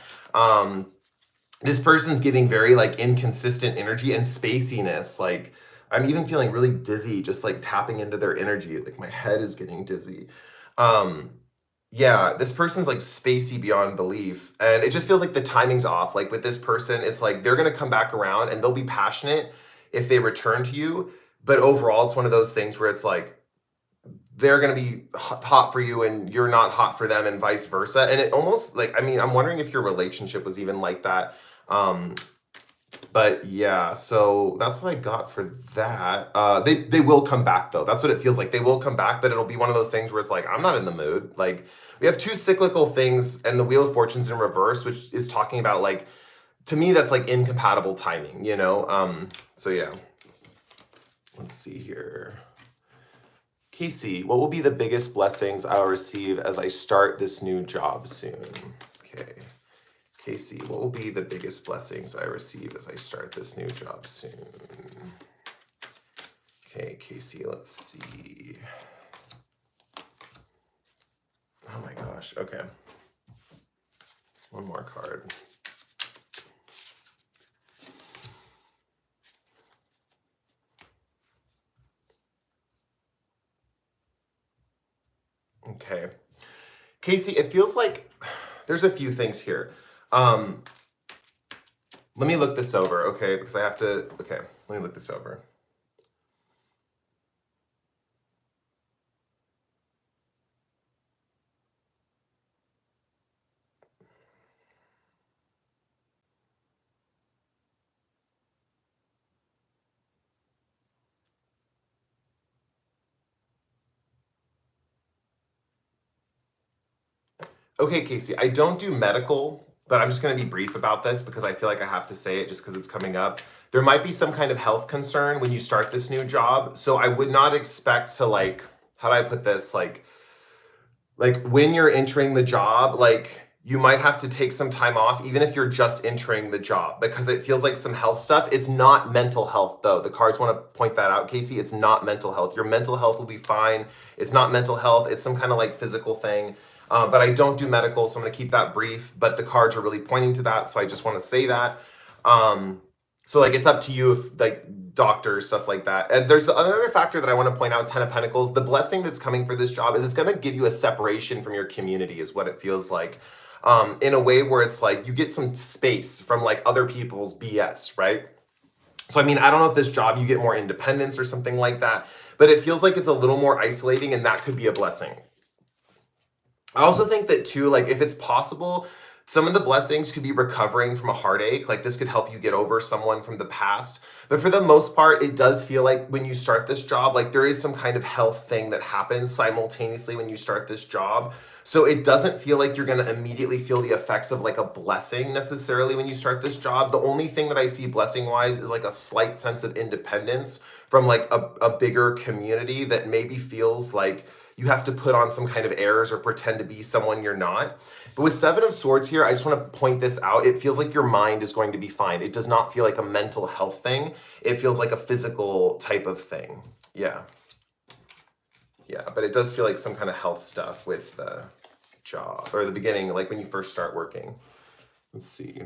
This person's giving very like inconsistent energy and spaciness. Like, I'm even feeling really dizzy just like tapping into their energy. Like, my head is getting dizzy. Yeah, this person's like spacey beyond belief. And it just feels like the timing's off. Like, with this person, it's like they're gonna come back around and they'll be passionate if they return to you. But overall, it's one of those things where it's like they're gonna be hot for you and you're not hot for them, and vice versa. And it almost like, I mean, I'm wondering if your relationship was even like that. But yeah, so that's what I got for that. They will come back though. That's what it feels like. They will come back, but it'll be one of those things where it's like, I'm not in the mood. Like, we have two cyclical things, and the Wheel of Fortune's in reverse, which is talking about like, to me, that's like incompatible timing, you know? So yeah. Let's see here. Casey, what will be the biggest blessings I'll receive as I start this new job soon? Okay. Casey, what will be the biggest blessings I receive as I start this new job soon? Okay, Casey, let's see. Oh my gosh, okay. One more card. Okay. Casey, it feels like there's a few things here. Let me look this over, okay? Because I have to, okay, let me look this over. Okay, Casey, I don't do medical, but I'm just going to be brief about this because I feel like I have to say it just because it's coming up. There might be some kind of health concern when you start this new job. So I would not expect to, like, how do I put this? Like when you're entering the job, like, you might have to take some time off, even if you're just entering the job, because it feels like some health stuff. It's not mental health, though. The cards want to point that out, Casey. It's not mental health. Your mental health will be fine. It's not mental health. It's some kind of like physical thing. But I don't do medical, so I'm going to keep that brief. But the cards are really pointing to that, so I just want to say that. So like, it's up to you if like doctors, stuff like that. And there's another factor that I want to point out, 10 of Pentacles. The blessing that's coming for this job is it's going to give you a separation from your community, is what it feels like. In a way where it's like you get some space from like other people's BS, right? So I mean, I don't know if this job you get more independence or something like that, but it feels like it's a little more isolating, and that could be a blessing. I also think that too, like if it's possible, some of the blessings could be recovering from a heartache. Like this could help you get over someone from the past. But for the most part, it does feel like when you start this job, like there is some kind of health thing that happens simultaneously when you start this job. So it doesn't feel like you're going to immediately feel the effects of like a blessing necessarily when you start this job. The only thing that I see blessing wise is like a slight sense of independence from like a bigger community that maybe feels like you have to put on some kind of airs or pretend to be someone you're not. But with Seven of Swords here, I just want to point this out. It feels like your mind is going to be fine. It does not feel like a mental health thing. It feels like a physical type of thing. Yeah. Yeah, but it does feel like some kind of health stuff with the job or the beginning, like when you first start working. Let's see.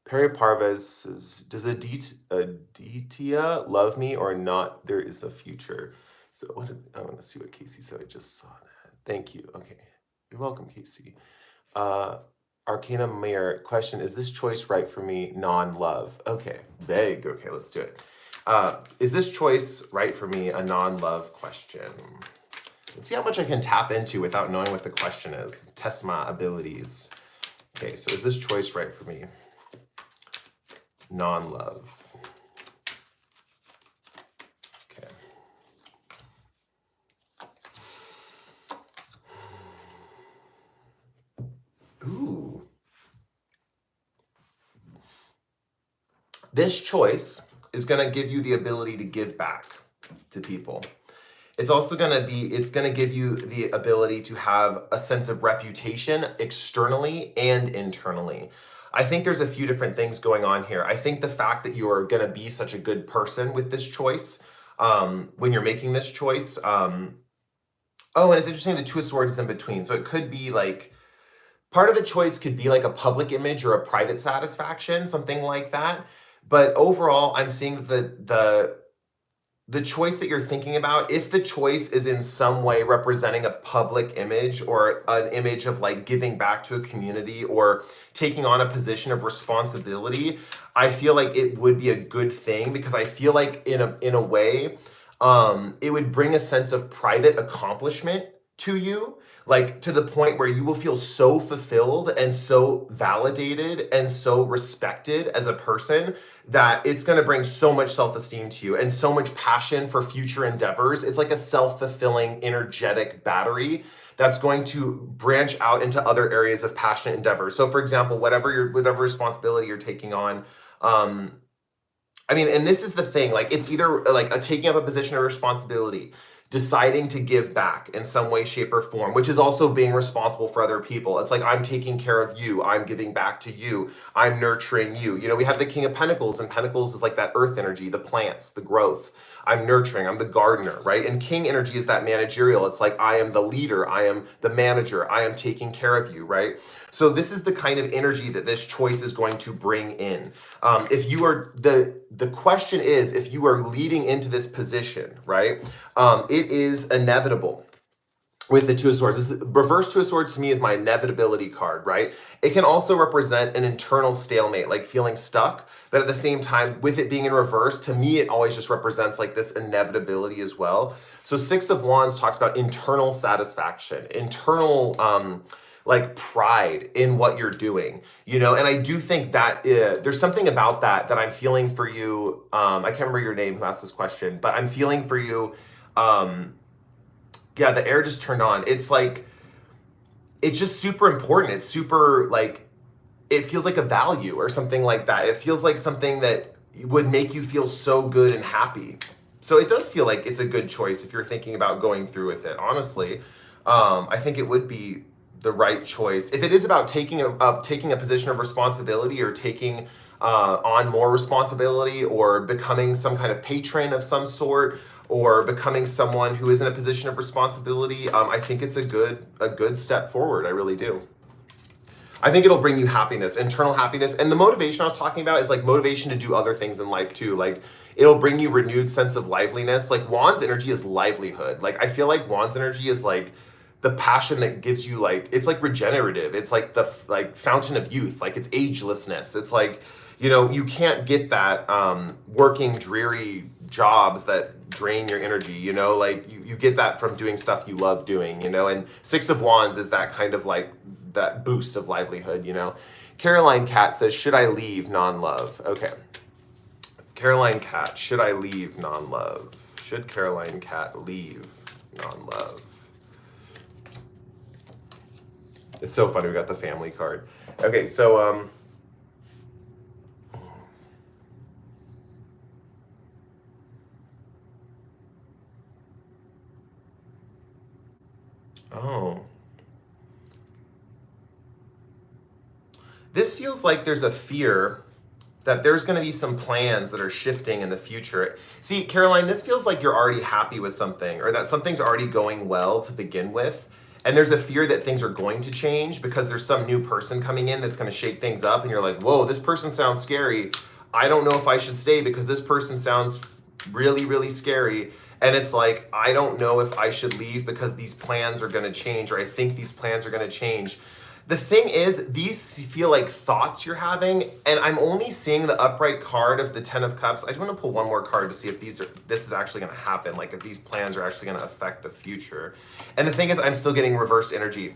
Perry Parvez says, does Aditya love me or not? There is a future. So I want to see what Casey said. I just saw that. Thank you. Okay. You're welcome, Casey. Arcana Mayor, question, is this choice right for me? Non-love. Okay. Vague. Okay, let's do it. Is this choice right for me? A non-love question. Let's see how much I can tap into without knowing what the question is. Test my abilities. Okay, so is this choice right for me? Non-love. Okay. Ooh. This choice is going to give you the ability to give back to people. It's also going to give you the ability to have a sense of reputation externally and internally. I think there's a few different things going on here. I think the fact that you're going to be such a good person with this choice, when you're making this choice, oh, and it's interesting the Two of Swords is in between. So it could be like, part of the choice could be like a public image or a private satisfaction, something like that. But overall, I'm seeing the choice that you're thinking about, if the choice is in some way representing a public image or an image of like giving back to a community or taking on a position of responsibility, I feel like it would be a good thing, because I feel like in a way, it would bring a sense of private accomplishment to you, like to the point where you will feel so fulfilled and so validated and so respected as a person that it's going to bring so much self-esteem to you and so much passion for future endeavors. It's like a self-fulfilling, energetic battery that's going to branch out into other areas of passionate endeavors. So for example, whatever responsibility you're taking on, I mean, and this is the thing, like it's either like a taking up a position of responsibility, deciding to give back in some way, shape, or form, which is also being responsible for other people. It's like, I'm taking care of you, I'm giving back to you, I'm nurturing you. You know, we have the King of Pentacles, and Pentacles is like that earth energy, the plants, the growth. I'm nurturing, I'm the gardener, right? And King energy is that managerial. It's like, I am the leader, I am the manager, I am taking care of you, right? So this is the kind of energy that this choice is going to bring in. If you are, the question is, if you are leading into this position, right? It is inevitable with the Two of Swords. This reverse Two of Swords to me is my inevitability card, right? It can also represent an internal stalemate, like feeling stuck, but at the same time, with it being in reverse, to me, it always just represents like this inevitability as well. So Six of Wands talks about internal satisfaction, internal, like pride in what you're doing, you know? And I do think that there's something about that I'm feeling for you. I can't remember your name who asked this question, but I'm feeling for you. Yeah, the air just turned on. It's like, it's just super important. It's super like, it feels like a value or something like that. It feels like something that would make you feel so good and happy. So it does feel like it's a good choice if you're thinking about going through with it. Honestly, I think it would be the right choice. If it is about taking a position of responsibility or taking on more responsibility or becoming some kind of patron of some sort, or becoming someone who is in a position of responsibility, I think it's a good step forward. I really do. I think it'll bring you happiness, internal happiness. And the motivation I was talking about is like motivation to do other things in life too. Like it'll bring you renewed sense of liveliness. Like Wands energy is livelihood. Like I feel like Wands energy is like the passion that gives you like, it's like regenerative. It's like the like fountain of youth. Like it's agelessness. It's like, you know, you can't get that working dreary jobs that drain your energy, you know, like you get that from doing stuff you love doing, you know, and Six of Wands is that kind of like that boost of livelihood, you know. Caroline Cat says, should I leave non-love? Okay. Caroline Cat, should I leave non-love? Should Caroline Cat leave non-love? It's so funny, we got the family card. Okay, so oh. This feels like there's a fear that there's going to be some plans that are shifting in the future. See, Caroline, this feels like you're already happy with something, or that something's already going well to begin with. And there's a fear that things are going to change because there's some new person coming in that's going to shake things up. And you're like, whoa, this person sounds scary. I don't know if I should stay because this person sounds really, really scary. And it's like, I don't know if I should leave because these plans are going to change, or I think these plans are going to change. The thing is, these feel like thoughts you're having, and I'm only seeing the upright card of the Ten of Cups. I do want to pull one more card to see if this is actually going to happen, like if these plans are actually going to affect the future. And the thing is, I'm still getting reversed energy.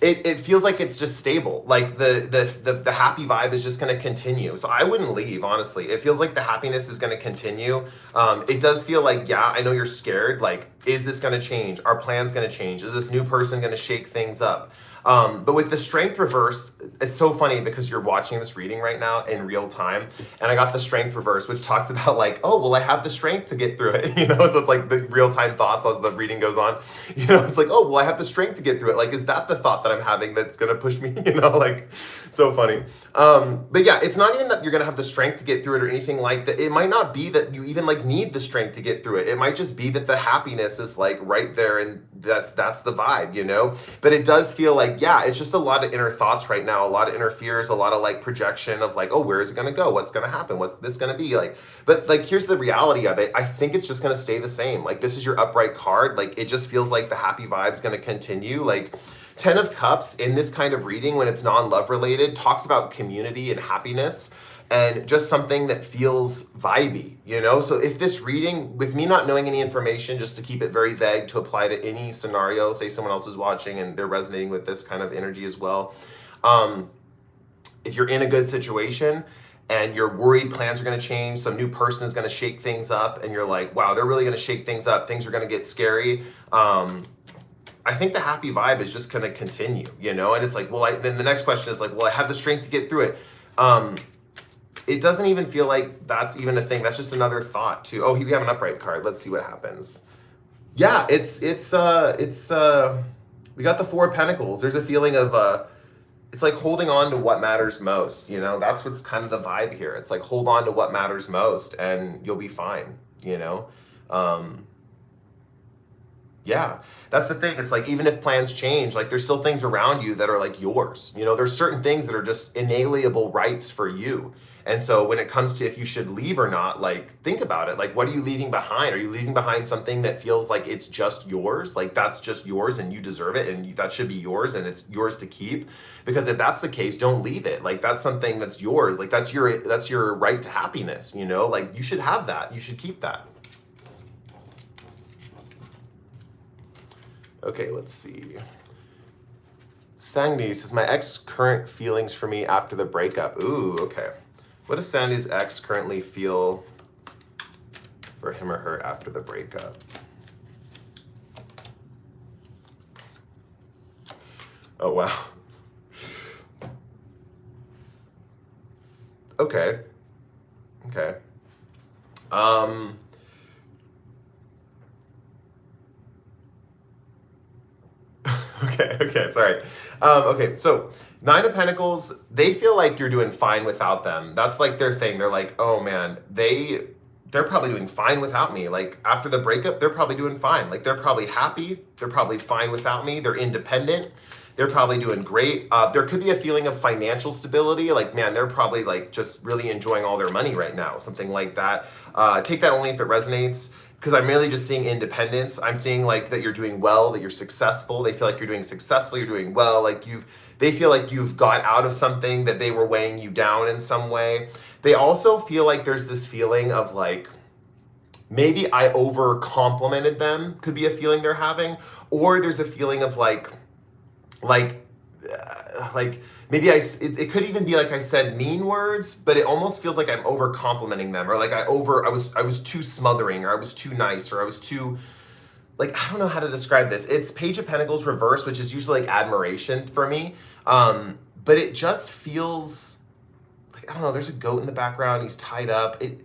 It feels like it's just stable. Like the happy vibe is just going to continue. So I wouldn't leave, honestly. It feels like the happiness is going to continue. It does feel like, yeah, I know you're scared. Like, is this going to change? Are plans going to change? Is this new person going to shake things up? But with the strength reverse, it's so funny because you're watching this reading right now in real time. And I got the strength reverse, which talks about like, oh, well, I have the strength to get through it. You know, so it's like the real time thoughts as the reading goes on. You know, it's like, oh, well, I have the strength to get through it. Like, is that the thought that I'm having that's going to push me? You know, like, so funny. But yeah, it's not even that you're going to have the strength to get through it or anything like that. It might not be that you even like need the strength to get through it. It might just be that the happiness is like right there, and that's the vibe, you know? But it does feel like, yeah, it's just a lot of inner thoughts right now, a lot of inner fears, a lot of like projection of like, oh, where is it going to go? What's going to happen? What's this going to be like? But like, here's the reality of it. I think it's just going to stay the same. Like, this is your upright card. Like, it just feels like the happy vibe's going to continue. Like, Ten of Cups in this kind of reading, when it's non-love related, talks about community and happiness and just something that feels vibey, you know? So if this reading, with me not knowing any information, just to keep it very vague to apply to any scenario, say someone else is watching and they're resonating with this kind of energy as well. If you're in a good situation and you're worried plans are going to change, some new person is going to shake things up, and you're like, wow, they're really going to shake things up, things are going to get scary. I think the happy vibe is just going to continue, you know? And it's like, well, then the next question is like, well, I have the strength to get through it. It doesn't even feel like that's even a thing. That's just another thought too. Oh, we have an upright card. Let's see what happens. Yeah, it's we got the Four of Pentacles. There's a feeling of it's like holding on to what matters most, you know? That's what's kind of the vibe here. It's like, hold on to what matters most and you'll be fine, you know? Yeah, that's the thing. It's like, even if plans change, like there's still things around you that are like yours. You know, there's certain things that are just inalienable rights for you. And so when it comes to if you should leave or not, like think about it. Like, what are you leaving behind? Are you leaving behind something that feels like it's just yours? Like that's just yours and you deserve it and that should be yours and it's yours to keep? Because if that's the case, don't leave it. Like that's something that's yours. Like that's your right to happiness, you know? Like you should have that. You should keep that. Okay, let's see. Sandy says, my ex current feelings for me after the breakup. Ooh, okay. What does Sandy's ex currently feel for him or her after the breakup? Oh, wow. Okay. Okay. Okay, sorry. Okay, so Nine of Pentacles, they feel like you're doing fine without them. That's like their thing. They're like, oh man, they're probably doing fine without me. Like after the breakup, they're probably doing fine. Like they're probably happy. They're probably fine without me. They're independent. They're probably doing great. There could be a feeling of financial stability. Like, man, they're probably like just really enjoying all their money right now. Something like that. Take that only if it resonates. because I'm merely just seeing independence. I'm seeing like that you're doing well, that you're successful. They feel like you're doing successful, you're doing well, like they feel like you've got out of something, that they were weighing you down in some way. They also feel like there's this feeling of like, maybe I over complimented them, could be a feeling they're having, or there's a feeling of like maybe it could even be like I said mean words, but it almost feels like I'm over complimenting them, or like I was too smothering, or I was too nice, or I was too, like, I don't know how to describe this. It's Page of Pentacles reverse, which is usually like admiration for me. But it just feels like, I don't know, there's a goat in the background, he's tied up. It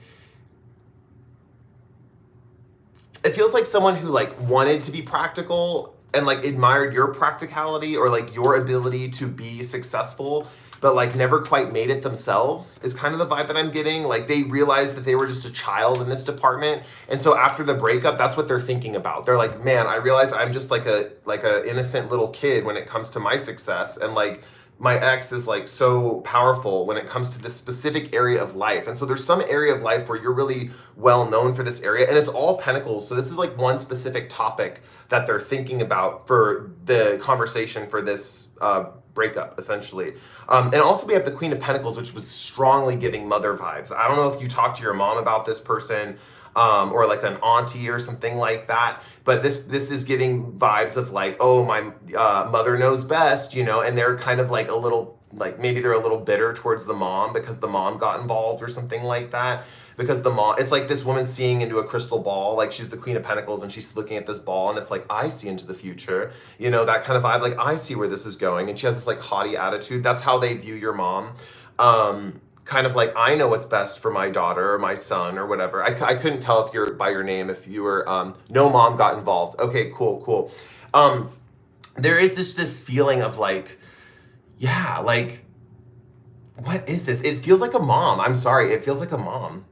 feels like someone who like wanted to be practical and like admired your practicality, or like your ability to be successful, but like never quite made it themselves, is kind of the vibe that I'm getting. Like they realized that they were just a child in this department. And so after the breakup, that's what they're thinking about. They're like, man, I realize I'm just like a innocent little kid when it comes to my success. And like my ex is like so powerful when it comes to this specific area of life. And so there's some area of life where you're really well known for this area, and it's all pentacles. So this is like one specific topic that they're thinking about for the conversation for this breakup, essentially. And also we have the Queen of Pentacles, which was strongly giving mother vibes. I don't know if you talked to your mom about this person, or like an auntie or something like that. But this is giving vibes of like, oh, my mother knows best, you know, and they're kind of like a little, like maybe they're a little bitter towards the mom because the mom got involved or something like that. Because the mom, it's like this woman seeing into a crystal ball, like she's the Queen of Pentacles and she's looking at this ball and it's like, I see into the future, you know, that kind of vibe, like I see where this is going. And she has this like haughty attitude. That's how they view your mom. Kind of like, I know what's best for my daughter or my son or whatever. I couldn't tell if you're by your name, if you were, no mom got involved. Okay, cool. There is this feeling of like, yeah, like, what is this? It feels like a mom. I'm sorry. It feels like a mom.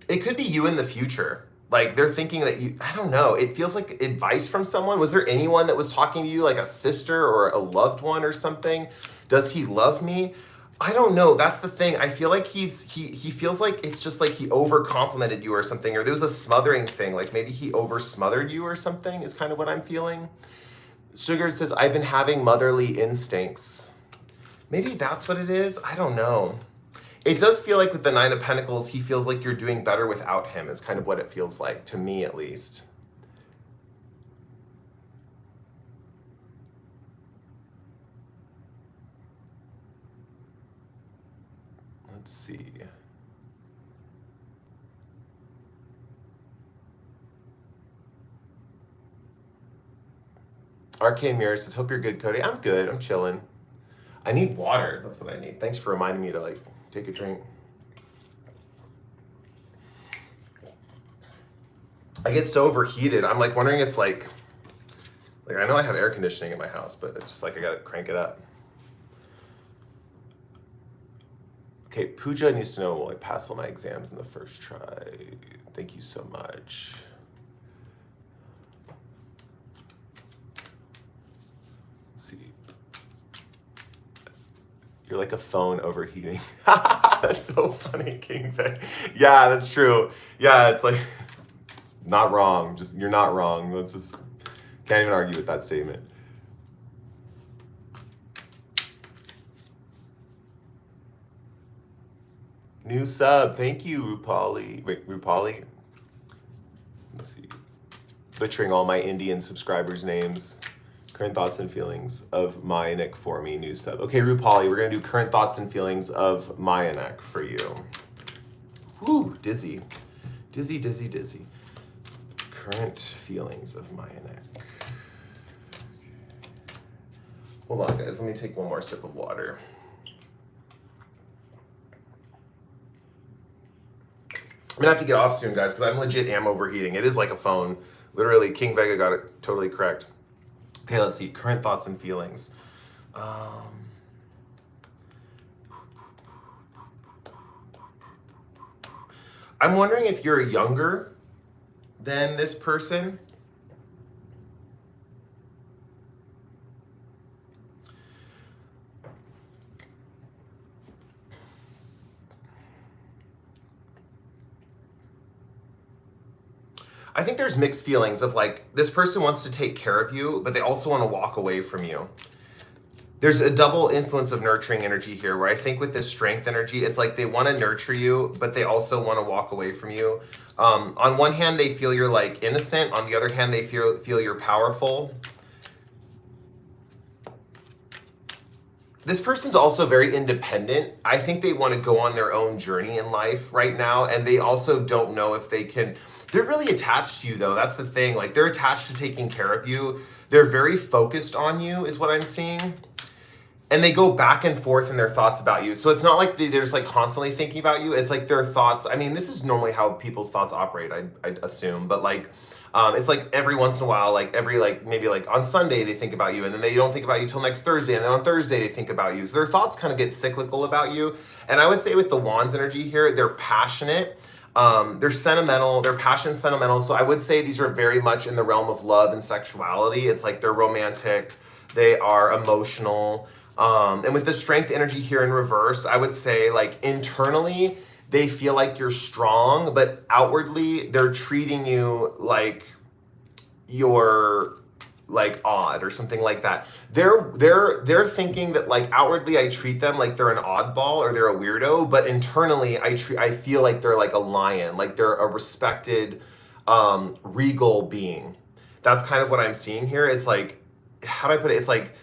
It could be you in the future. Like they're thinking that you, I don't know. It feels like advice from someone. Was there anyone that was talking to you, like a sister or a loved one or something? Does he love me? I don't know. That's the thing. I feel like he feels like it's just like he over complimented you or something, or there was a smothering thing. Like maybe he over smothered you or something is kind of what I'm feeling. Sugar says, I've been having motherly instincts. Maybe that's what it is. I don't know. It does feel like with the Nine of Pentacles, he feels like you're doing better without him, is kind of what it feels like, to me at least. Let's see. Arcane Mirror says, hope you're good, Cody. I'm good. I'm chilling. I need water. That's what I need. Thanks for reminding me to like take a drink. I get so overheated. I'm like wondering if like I know I have air conditioning in my house, but it's just like I gotta crank it up. Okay, Pooja needs to know, will I pass all my exams in the first try? Thank you so much. Let's see. You're like a phone overheating. That's so funny, King Vic. Yeah, that's true. Yeah, it's like, not wrong. Just, you're not wrong. Let's just, can't even argue with that statement. New sub. Thank you, Rupali. Wait, Rupali? Let's see. Butchering all my Indian subscribers' names. Current thoughts and feelings of Mayanek for me, new sub. Okay, Rupali, we're gonna do current thoughts and feelings of Mayanek for you. Whew, dizzy. Dizzy. Current feelings of Mayanek. Hold on, guys, let me take one more sip of water. I'm gonna have to get off soon, guys, because I'm legit am overheating. It is like a phone. Literally, King Vega got it totally correct. Okay, let's see. Current thoughts and feelings. I'm wondering if you're younger than this person. I think there's mixed feelings of like, this person wants to take care of you, but they also want to walk away from you. There's a double influence of nurturing energy here, where I think with this strength energy, it's like they want to nurture you, but they also want to walk away from you. On one hand, they feel you're like innocent. On the other hand, they feel you're powerful. This person's also very independent. I think they want to go on their own journey in life right now, and they also don't know if they can. They're really attached to you, though. That's the thing. Like, they're attached to taking care of you. They're very focused on you, is what I'm seeing. And they go back and forth in their thoughts about you. So it's not like they're just like constantly thinking about you. It's like their thoughts. I mean, this is normally how people's thoughts operate, I'd assume. But like, it's like every once in a while, like maybe like on Sunday they think about you, and then they don't think about you till next Thursday, and then on Thursday they think about you. So their thoughts kind of get cyclical about you. And I would say with the Wands energy here, they're passionate. They're sentimental, they're passionate, sentimental. So I would say these are very much in the realm of love and sexuality. It's like they're romantic, they are emotional. And with the strength energy here in reverse, I would say like internally, they feel like you're strong, but outwardly they're treating you like you're like odd or something like that. They're thinking that like outwardly I treat them like they're an oddball or they're a weirdo, but internally I feel like they're like a lion, like they're a respected, regal being. That's kind of what I'm seeing here. It's like, how do I put it? It's like,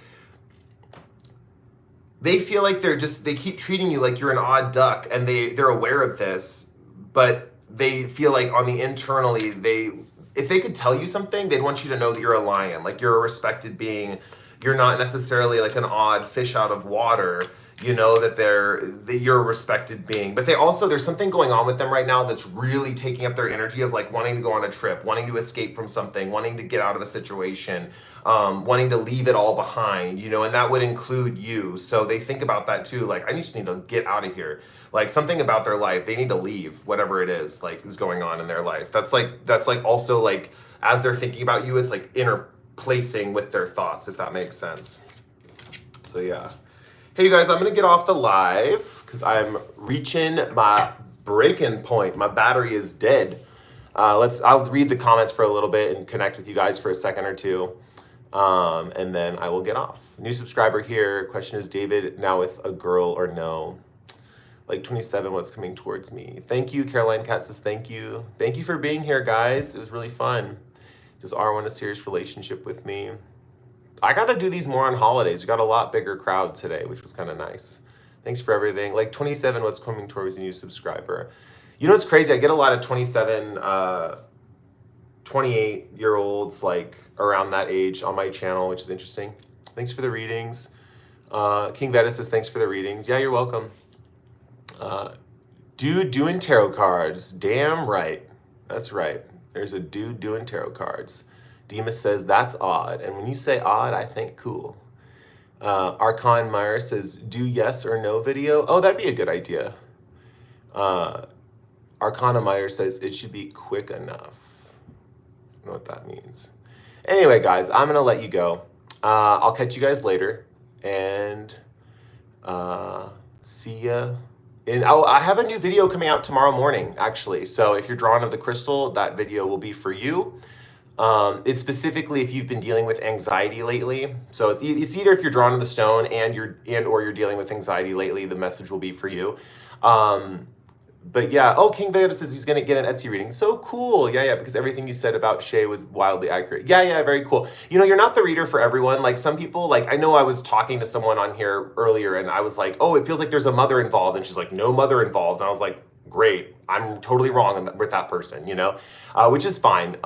they feel like they keep treating you like you're an odd duck, and they're aware of this, but they feel like on the internally, if they could tell you something, they'd want you to know that you're a lion, like you're a respected being. You're not necessarily like an odd fish out of water, you know, that you're a respected being. But there's something going on with them right now that's really taking up their energy of like wanting to go on a trip, wanting to escape from something, wanting to get out of a situation, wanting to leave it all behind, you know, and that would include you. So they think about that too, like, I just need to get out of here. Like something about their life, they need to leave whatever it is like is going on in their life. That's like also like, as they're thinking about you, it's like interplacing with their thoughts, if that makes sense. So yeah. Hey, you guys, I'm gonna get off the live because I'm reaching my breaking point. My battery is dead. I'll read the comments for a little bit and connect with you guys for a second or two. And then I will get off. New subscriber here. Question is, David now with a girl or no? Like 27, what's coming towards me? Thank you, Caroline Cat says thank you. Thank you for being here, guys. It was really fun. Does R want a serious relationship with me? I got to do these more on holidays. We got a lot bigger crowd today, which was kind of nice. Thanks for everything. Like 27, what's coming towards a new subscriber? You know what's crazy? I get a lot of 27, 28-year-olds like around that age on my channel, which is interesting. Thanks for the readings. King Veda says thanks for the readings. Yeah, you're welcome. Dude doing tarot cards. Damn right. That's right. There's a dude doing tarot cards. Demas says, that's odd. And when you say odd, I think cool. Archon Meyer says, do yes or no video. Oh, that'd be a good idea. Arcana Meyer says, it should be quick enough. I don't know what that means. Anyway, guys, I'm going to let you go. I'll catch you guys later. And see ya. And I have a new video coming out tomorrow morning, actually. So if you're drawn of the crystal, that video will be for you. It's specifically if you've been dealing with anxiety lately. So it's either if you're drawn to the stone or you're dealing with anxiety lately, the message will be for you. But yeah, oh, King Veda says he's gonna get an Etsy reading. So cool. Yeah, because everything you said about Shay was wildly accurate. Yeah, very cool. You know, you're not the reader for everyone. Like some people, like I know I was talking to someone on here earlier and I was like, oh, it feels like there's a mother involved. And she's like, no mother involved. And I was like, great, I'm totally wrong with that person, you know, which is fine.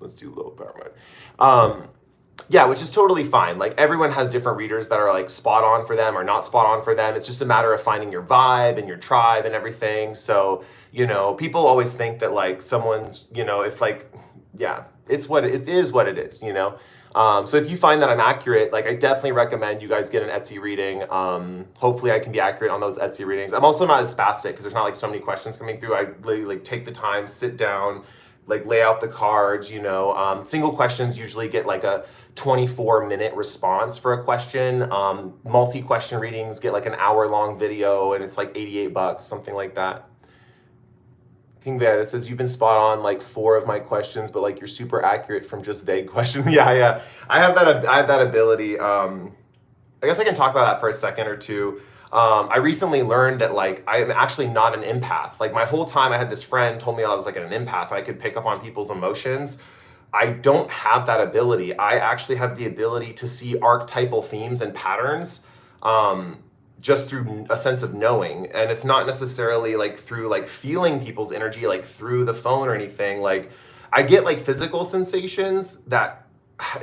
Let's do low power mode. Yeah, which is totally fine. Like everyone has different readers that are like spot on for them or not spot on for them. It's just a matter of finding your vibe and your tribe and everything. So, you know, people always think that like someone's, you know, if like, yeah, it is what it is, you know? So if you find that I'm accurate, like I definitely recommend you guys get an Etsy reading. Hopefully I can be accurate on those Etsy readings. I'm also not as spastic because there's not like so many questions coming through. I literally like take the time, sit down, like lay out the cards, you know. Single questions usually get like a 24-minute response for a question. Multi-question readings get like an hour-long video and it's like $88, something like that. King Veda says, you've been spot on like 4 of my questions, but like you're super accurate from just vague questions. Yeah. I have that ability. I guess I can talk about that for a second or two. I recently learned that like I'm actually not an empath. Like my whole time I had this friend told me I was like an empath and I could pick up on people's emotions. I don't have that ability. I actually have the ability to see archetypal themes and patterns just through a sense of knowing. And it's not necessarily like through like feeling people's energy, like through the phone or anything. Like I get like physical sensations that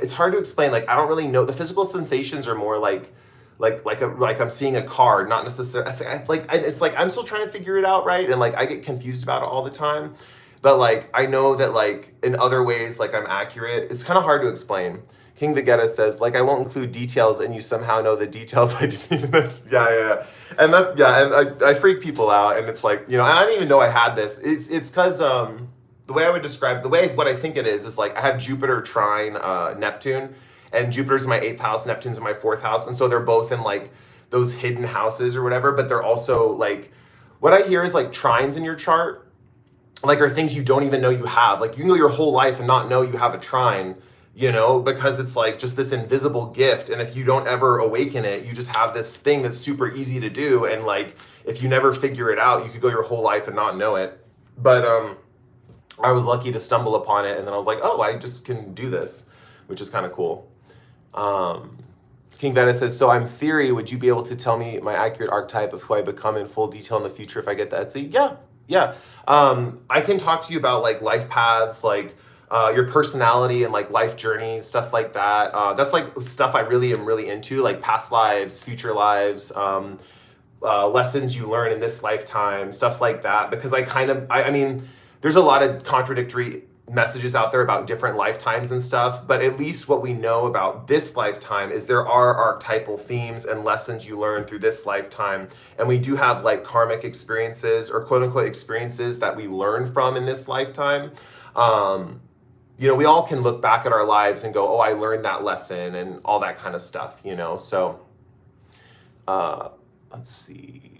it's hard to explain. Like I don't really know. The physical sensations are more like I'm seeing a card, not necessarily. It's like I'm still trying to figure it out, right? And like I get confused about it all the time. But like I know that like in other ways, like I'm accurate. It's kind of hard to explain. King Vegeta says, like I won't include details, and you somehow know the details I didn't even know. Yeah. And that's and I freak people out, and it's like, you know, and I didn't even know I had this. It's because the way I would describe what I think it is like I have Jupiter trine Neptune, and Jupiter's in my 8th house, Neptune's in my 4th house, and so they're both in like those hidden houses or whatever. But they're also like, what I hear is like trines in your chart, like are things you don't even know you have. Like you can go your whole life and not know you have a trine, you know, because it's like just this invisible gift. And if you don't ever awaken it, you just have this thing that's super easy to do. And like if you never figure it out, you could go your whole life and not know it. But I was lucky to stumble upon it, and then I was like, oh, I just can do this, which is kind of cool. King Veda says, so I'm theory, would you be able to tell me my accurate archetype of who I become in full detail in the future if I get the Etsy? Yeah. I can talk to you about like life paths, like your personality and like life journeys, stuff like that. That's like stuff I really am really into, like past lives, future lives, lessons you learn in this lifetime, stuff like that. Because I mean, there's a lot of contradictory messages out there about different lifetimes and stuff, but at least what we know about this lifetime is there are archetypal themes and lessons you learn through this lifetime. And we do have like karmic experiences or quote unquote experiences that we learn from in this lifetime. You know, we all can look back at our lives and go, oh, I learned that lesson and all that kind of stuff, you know? So let's see.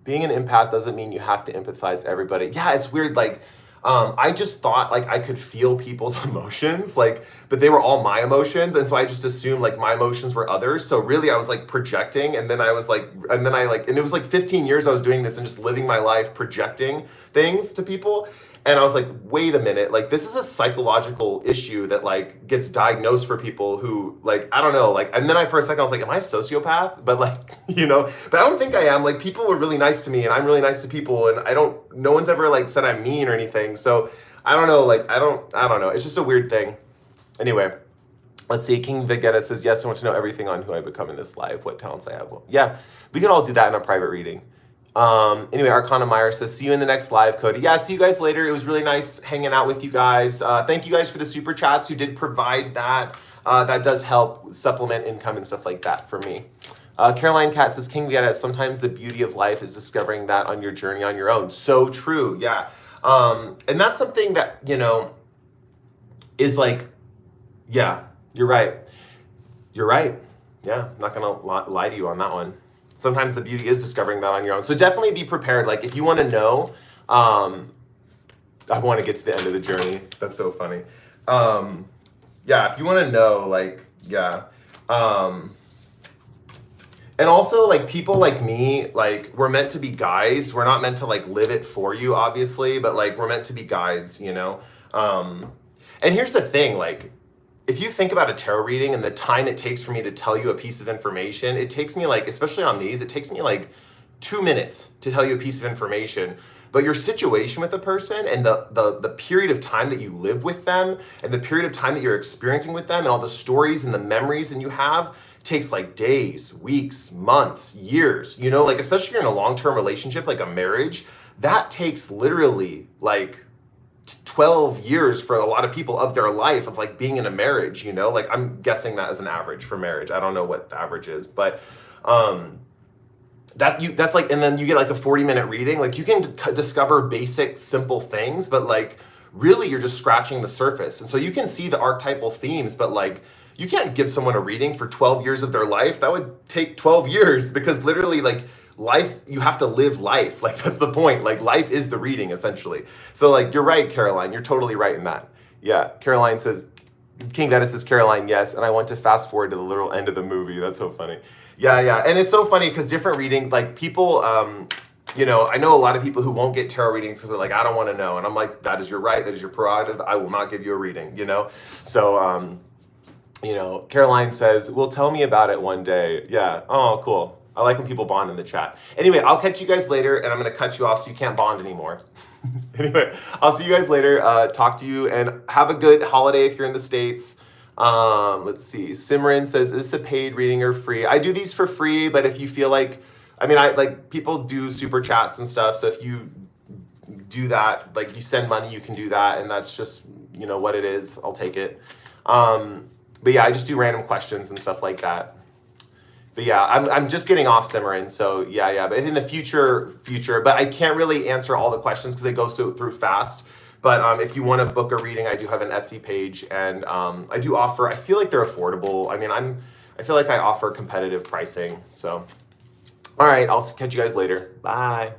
Being an empath doesn't mean you have to empathize everybody. Yeah, it's weird. Like, I just thought like I could feel people's emotions, like, but they were all my emotions. And so I just assumed like my emotions were others. So really I was like projecting. And then I was like, and it was like 15 years I was doing this and just living my life projecting things to people. And I was like, wait a minute, like this is a psychological issue that like gets diagnosed for people who like, I don't know, like, and then for a second I was like, am I a sociopath? But like, you know, but I don't think I am. Like people were really nice to me and I'm really nice to people, and no one's ever like said I'm mean or anything. So I don't know, like, I don't know. It's just a weird thing. Anyway, let's see. King Vegeta says, yes, I want to know everything on who I become in this life, what talents I have. Well, yeah, we can all do that in a private reading. Anyway, Arcana Meyer says, see you in the next live, Cody. Yeah, see you guys later. It was really nice hanging out with you guys. Thank you guys for the super chats who did provide that. That does help supplement income and stuff like that for me. Caroline Cat says, King Vieta, sometimes the beauty of life is discovering that on your journey on your own. So true, yeah. And that's something that, you know, is like, yeah, you're right. You're right. Yeah, I'm not gonna lie to you on that one. Sometimes the beauty is discovering that on your own. So definitely be prepared. Like if you want to know, I want to get to the end of the journey. That's so funny. Yeah, if you want to know, like, yeah. And also like people like me, like we're meant to be guides. We're not meant to like live it for you, obviously, but like we're meant to be guides, you know? And here's the thing, like, if you think about a tarot reading and the time it takes for me to tell you a piece of information, it takes me like, especially on these, it takes me like 2 minutes to tell you a piece of information. But your situation with a person and the period of time that you live with them and the period of time that you're experiencing with them and all the stories and the memories that you have takes like days, weeks, months, years, you know, like especially if you're in a long-term relationship, like a marriage, that takes literally like 12 years for a lot of people of their life of like being in a marriage, you know, like I'm guessing that as an average for marriage. I don't know what the average is, but that's like, and then you get like a 40-minute reading. Like you can discover basic, simple things, but like really you're just scratching the surface. And so you can see the archetypal themes, but like you can't give someone a reading for 12 years of their life. That would take 12 years because literally like life, you have to live life. Like, that's the point. Like, life is the reading, essentially. So, like, you're right, Caroline. You're totally right in that. Yeah, Caroline says, King Dennis says, Caroline, yes. And I want to fast forward to the literal end of the movie. That's so funny. Yeah, yeah. And it's so funny because different reading, like, people, you know, I know a lot of people who won't get tarot readings because they're like, I don't want to know. And I'm like, that is your right. That is your prerogative. I will not give you a reading, you know? So, you know, Caroline says, well, tell me about it one day. Yeah. Oh, cool. I like when people bond in the chat. Anyway, I'll catch you guys later, and I'm going to cut you off so you can't bond anymore. Anyway, I'll see you guys later. Talk to you, and have a good holiday if you're in the States. Let's see. Simran says, is this a paid reading or free? I do these for free, but if you feel like, I mean, I like, people do super chats and stuff, so if you do that, like, you send money, you can do that, and that's just, you know, what it is. I'll take it. But yeah, I just do random questions and stuff like that. But yeah, I'm just getting off Simran, so yeah. But in the future, but I can't really answer all the questions because they go through fast. But if you want to book a reading, I do have an Etsy page, and I do offer. I feel like they're affordable. I mean, I feel like I offer competitive pricing. So, all right, I'll catch you guys later. Bye.